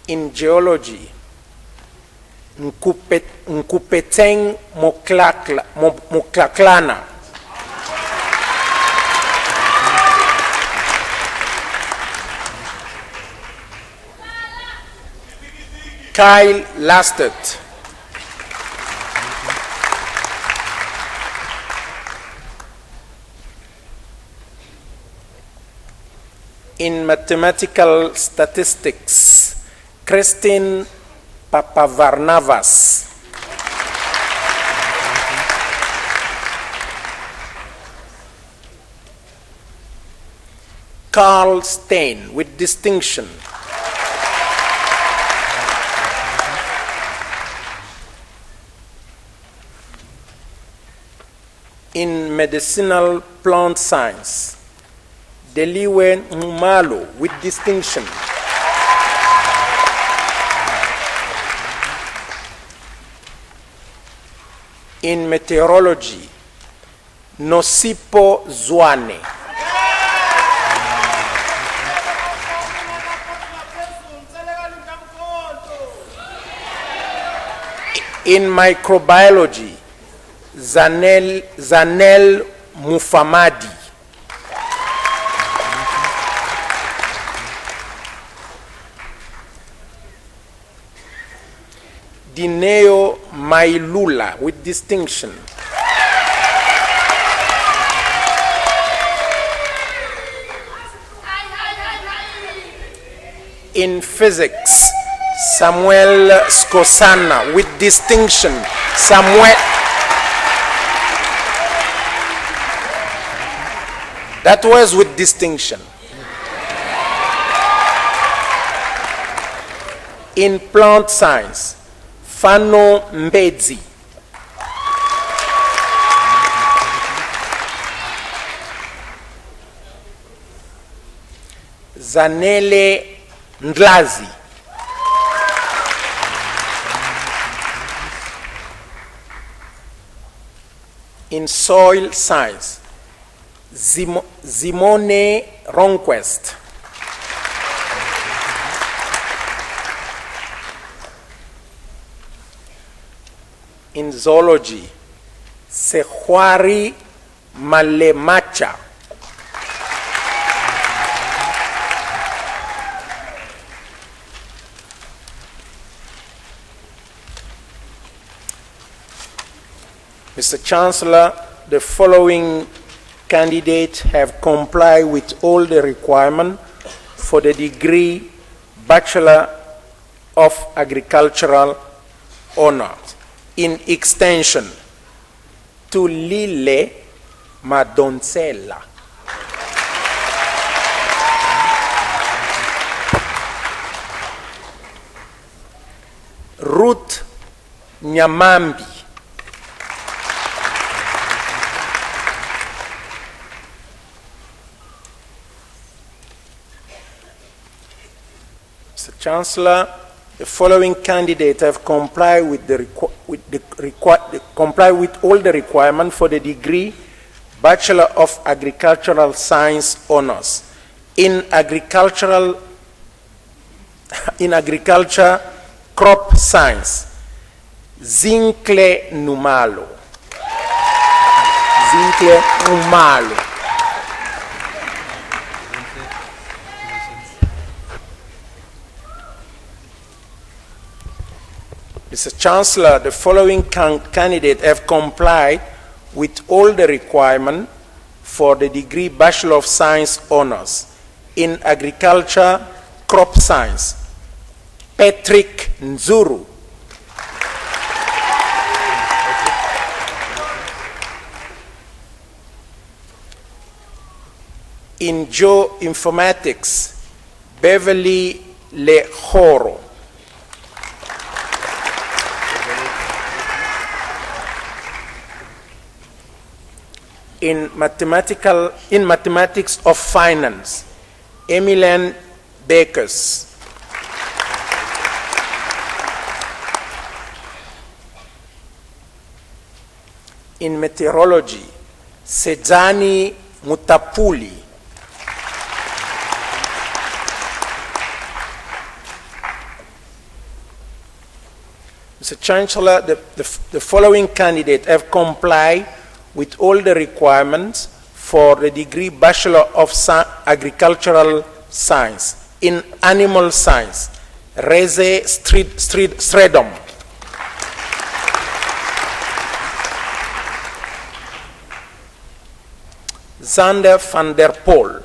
In geology, Nkupeteng Moklaklana. Kyle Lastet. In mathematical statistics, Christine Papavarnavas. Carl Stein with distinction. In medicinal plant science, Deliwe Ngumalo with distinction. In meteorology, Nosipo Zwane. In microbiology, Zanel Mufamadi. Dineo Mailula with distinction. In physics, Samuel Skosana with distinction. That was with distinction. In plant science, Fano Mbedzi. Zanele Ndlazi. In soil science, Zimone Ronquest. In zoology, Sehwari Malemacha. Mr. Chancellor, the following candidates have complied with all the requirements for the degree Bachelor of Agricultural Honors in extension to Lile Madonsela. Ruth Nyamambi. Mr. Chancellor, the following candidates have complied with all the requirements for the degree Bachelor of Agricultural Science Honors in Agricultural in agriculture, crop science. Zinhle Numalo. Zinhle Numalo. Mr. Chancellor, the following candidates have complied with all the requirements for the degree Bachelor of Science honors in agriculture, crop science. Patrick Nzuru. In geoinformatics, Beverly Lehoro. In mathematics of finance, Emilian Bakers. In meteorology, Sejani Mutapuli. Mr. Chancellor, the following candidates have complied with all the requirements for the degree Bachelor of Agricultural Science in Animal Science. Reze Stredom. Zander van der Poel.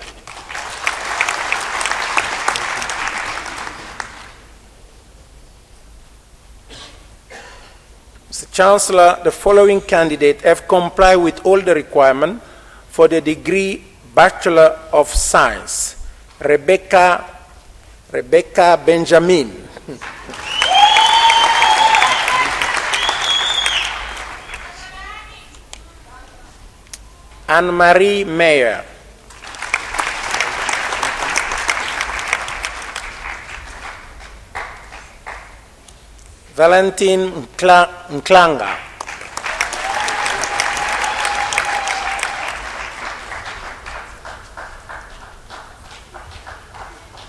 Mr. Chancellor, the following candidates have complied with all the requirements for the degree Bachelor of Science. Rebecca Benjamin. Anne-Marie Meyer. Valentin Nklanga.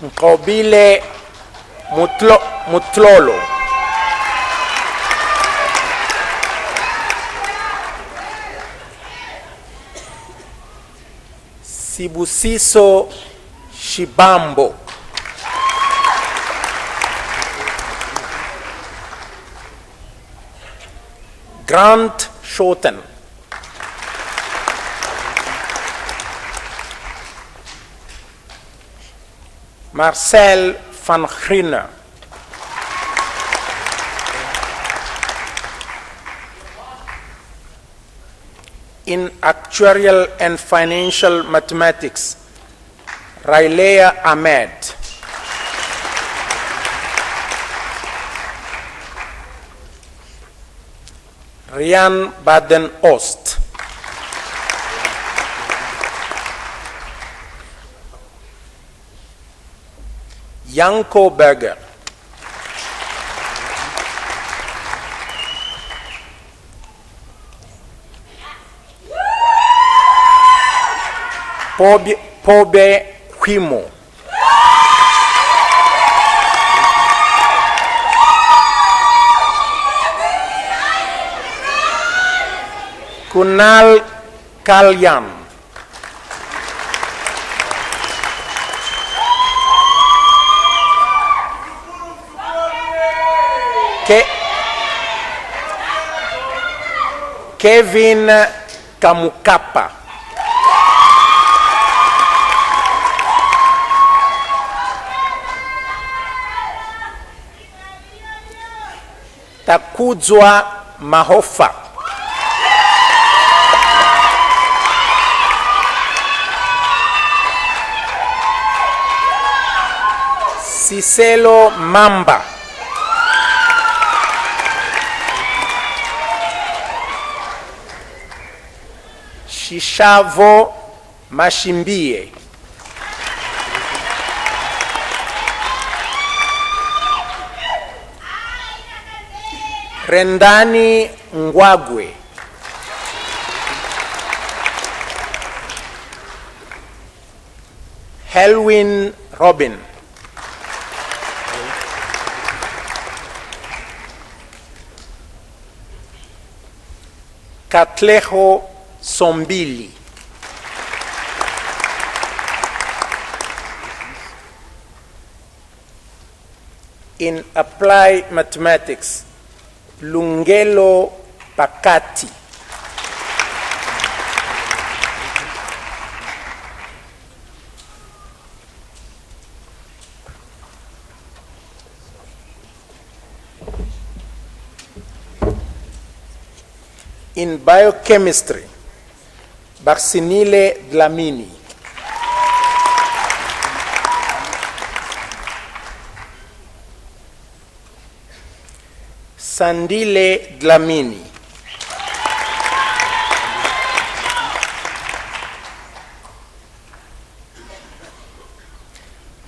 Nkobile Mutlolo. Sibusiso Shibambo. Grant Schoten. Marcel van Grine. In actuarial and financial mathematics, Railea Ahmed. Rian Baden-Oost. Janko Berger. Pobe Huimo. Kunal Kalyan. Kevin Kamukapa. Takudzwa Mahofa. Siselo Mamba. Shishavo Mashimbie. Rendani Ngwagwe. Helwin Robin. Katleho Sombili. In applied mathematics, Lungelo Pakati. In biochemistry, Barsinile Dlamini. Sandile Dlamini.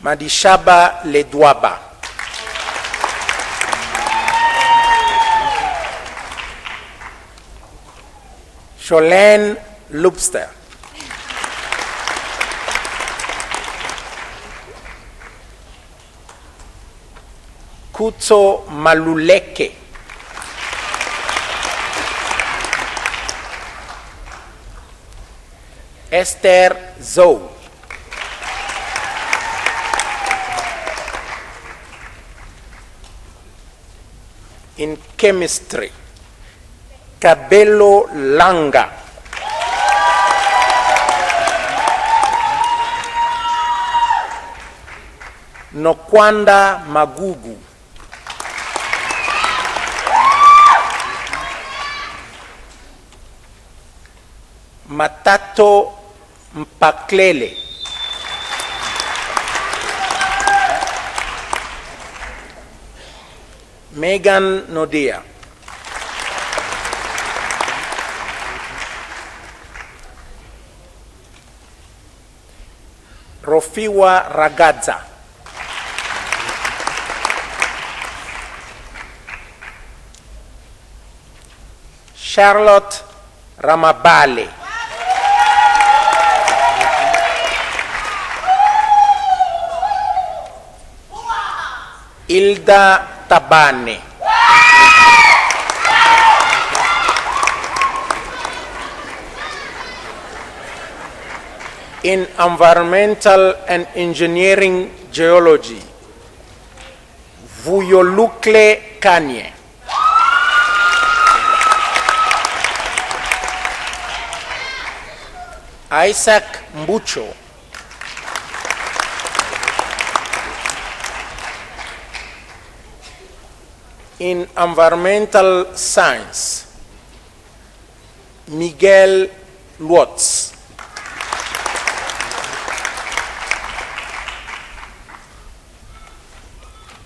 Madishaba Ledwaba. Sholane Lubster. Kutso Maluleke. Esther Zou. In chemistry, Cabello Langa. Nokwanda Magugu. Matato Mpaklele. Megan Nodia. Rofiwa Ragazza. Charlotte Ramabale. Hilda Tabane. In environmental and engineering geology, Vuyolukle Kanye. Isaac Mbucho. In environmental science, Miguel Lutz.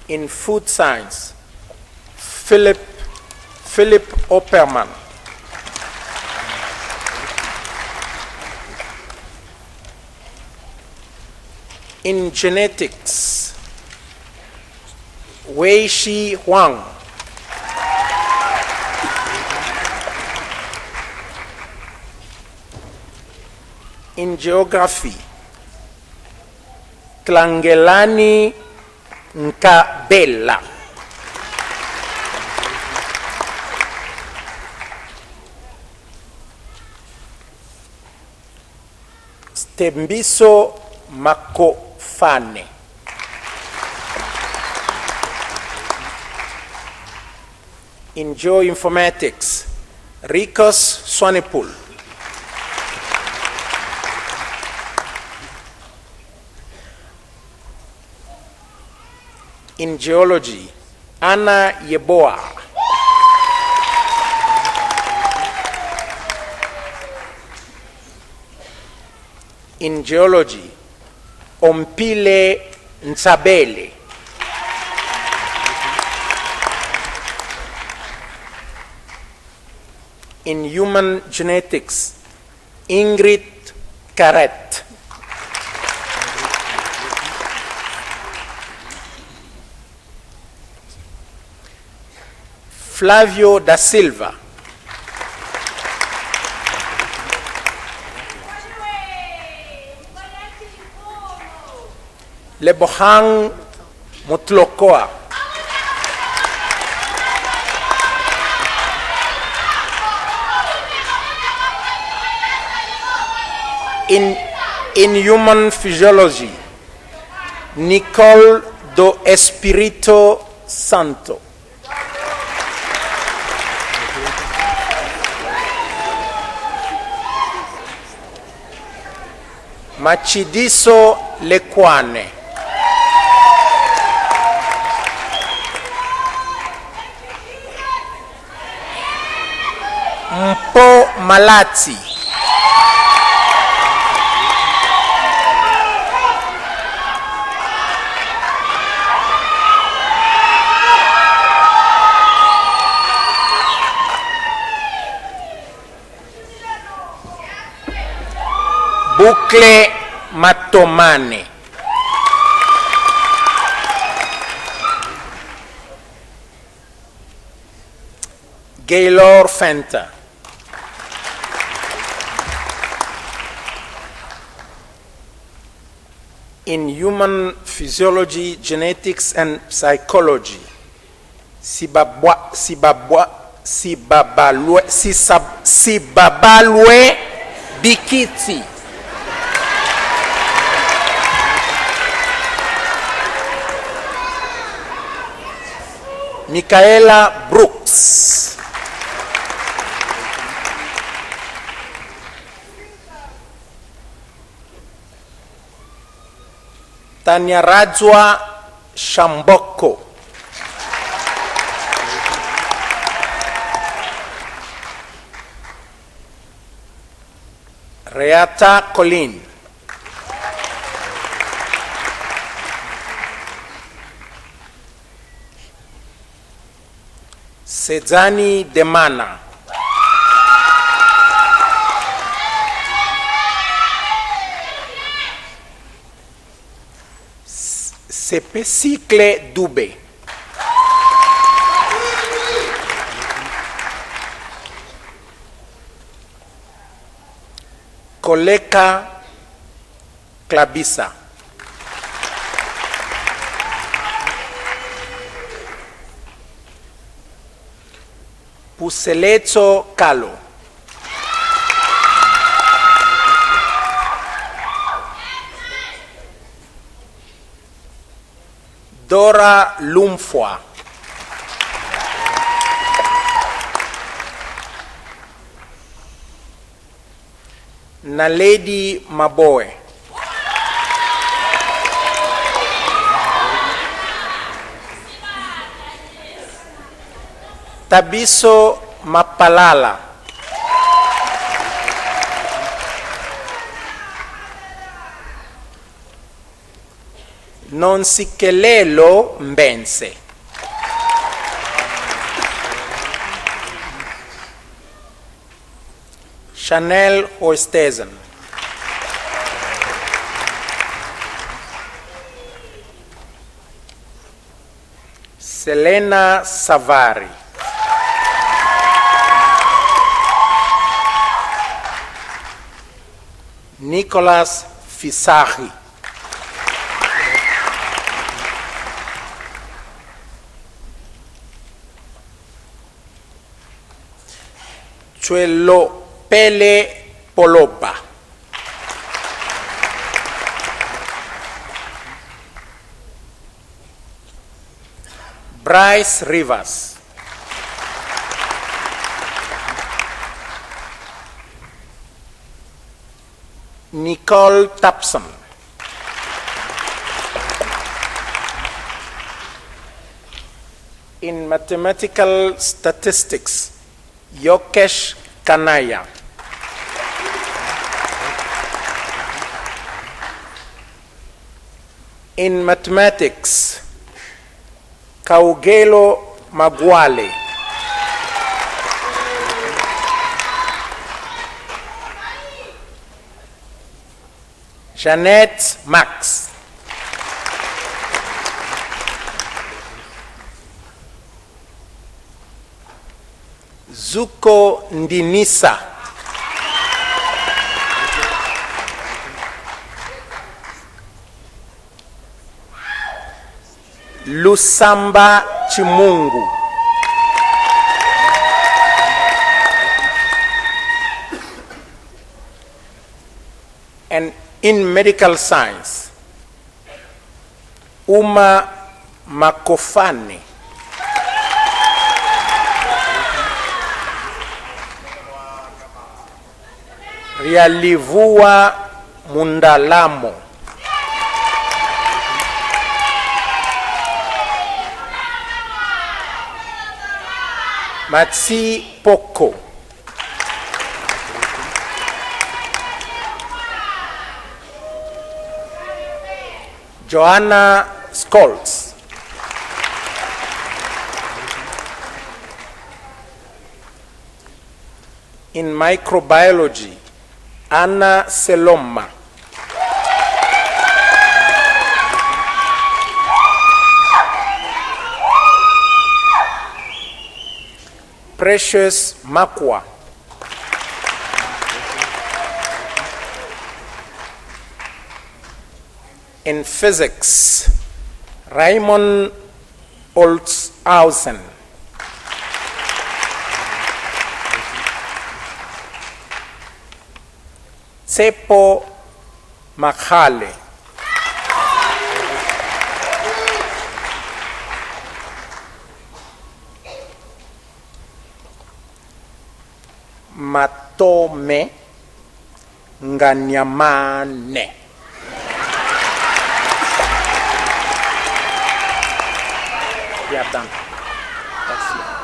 In food science, Philip Opperman. In genetics, Wei-Shi Huang. In geography, Klangelani Nkabela. Stembiso Makofane. In geoinformatics, Rikos Swanepoel. In geology, Anna Yeboah. In geology, Ompile Ntsabele. In human genetics, Ingrid Carret. Flavio da Silva. Lebohang Mutlokoa. in human physiology, Nicole do Espírito Santo. Machidiso Lekwane. Mpo Malati. Bukle Matomane. Gaylor Fenta. In human physiology, genetics, and psychology, Sibabalwe Bikiti. Michaela Brooks. Tanya Rajwa Shamboko. Reata Colleen. Sedzani Demana. Sepesicle Dube. Koleka Klabisa. Puseleto Kalo. Dora Lumfwa. Naledi Maboe. Tabiso Mapalala. Nonsikelelo Mbense. Chanel Oosthuizen. Selena Savari. Nicolas Fisahi. Chuelo Pele Poloba. Bryce Rivers. Nicole Tapson. In mathematical statistics, Yokesh Kanaya. In mathematics, Kaugelo Magwale. Jeanette Max. Zuko Ndinisa. Lusamba Chimungu. and in medical science. Uma Makofane. Rialivua Mundalamo. Matsi Poko. Joanna Scholz. In microbiology, Anna Seloma. Precious Makwa. In physics, Raymond Olshausen. Tsepo Makhale. Matome Nganyamane. We are done. That's it.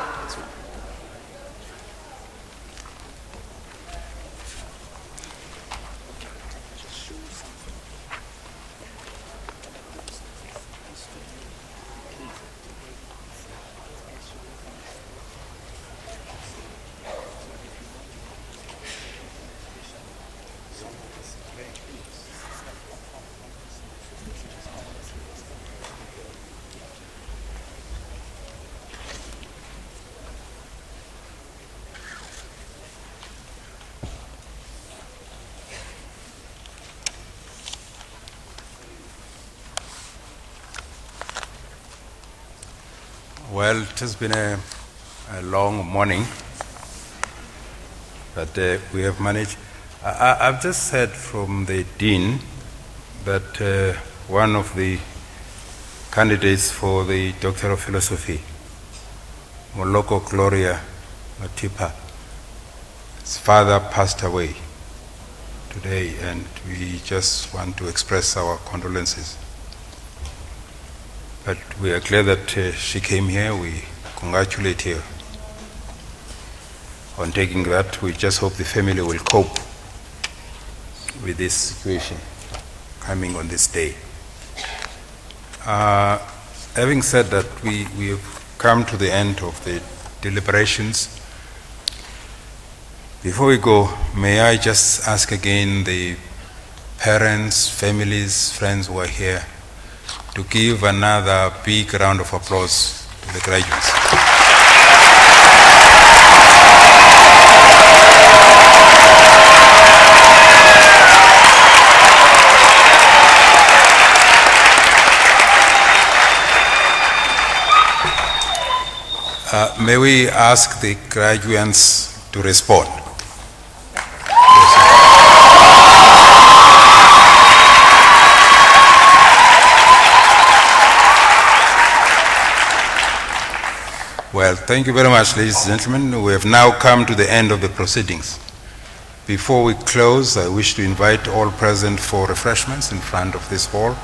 Well, it has been a long morning, but we have managed. I've just heard from the Dean that one of the candidates for the Doctor of Philosophy, Moloko Gloria Matipa, his father passed away today, and we just want to express our condolences. But we are glad that she came here. We congratulate her on taking that. We just hope the family will cope with this situation coming on this day. Having said that, we have come to the end of the deliberations. Before we go, may I just ask again the parents, families, friends who are here to give another big round of applause to the graduates. May we ask the graduates to respond? Well, thank you very much, ladies and gentlemen. We have now come to the end of the proceedings. Before we close, I wish to invite all present for refreshments in front of this hall.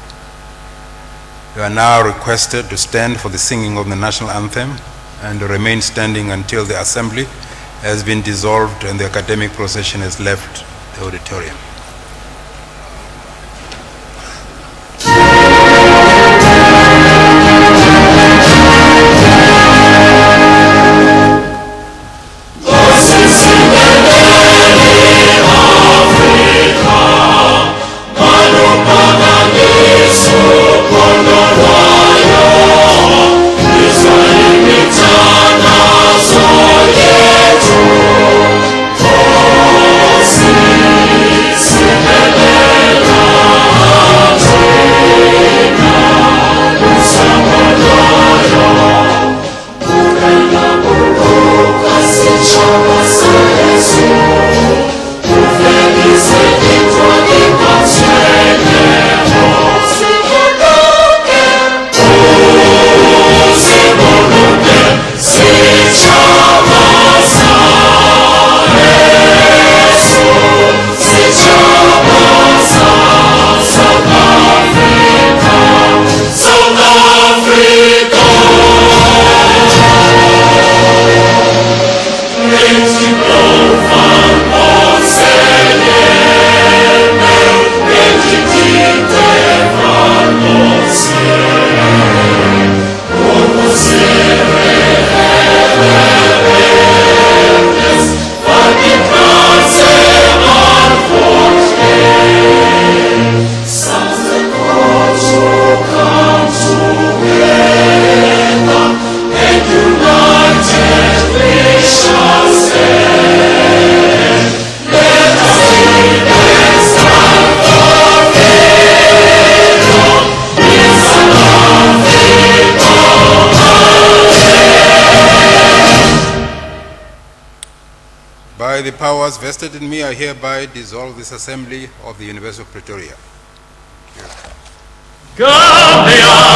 You are now requested to stand for the singing of the national anthem and to remain standing until the assembly has been dissolved and the academic procession has left the auditorium. Peace. By the powers vested in me, I hereby dissolve this assembly of the University of Pretoria. Gambia!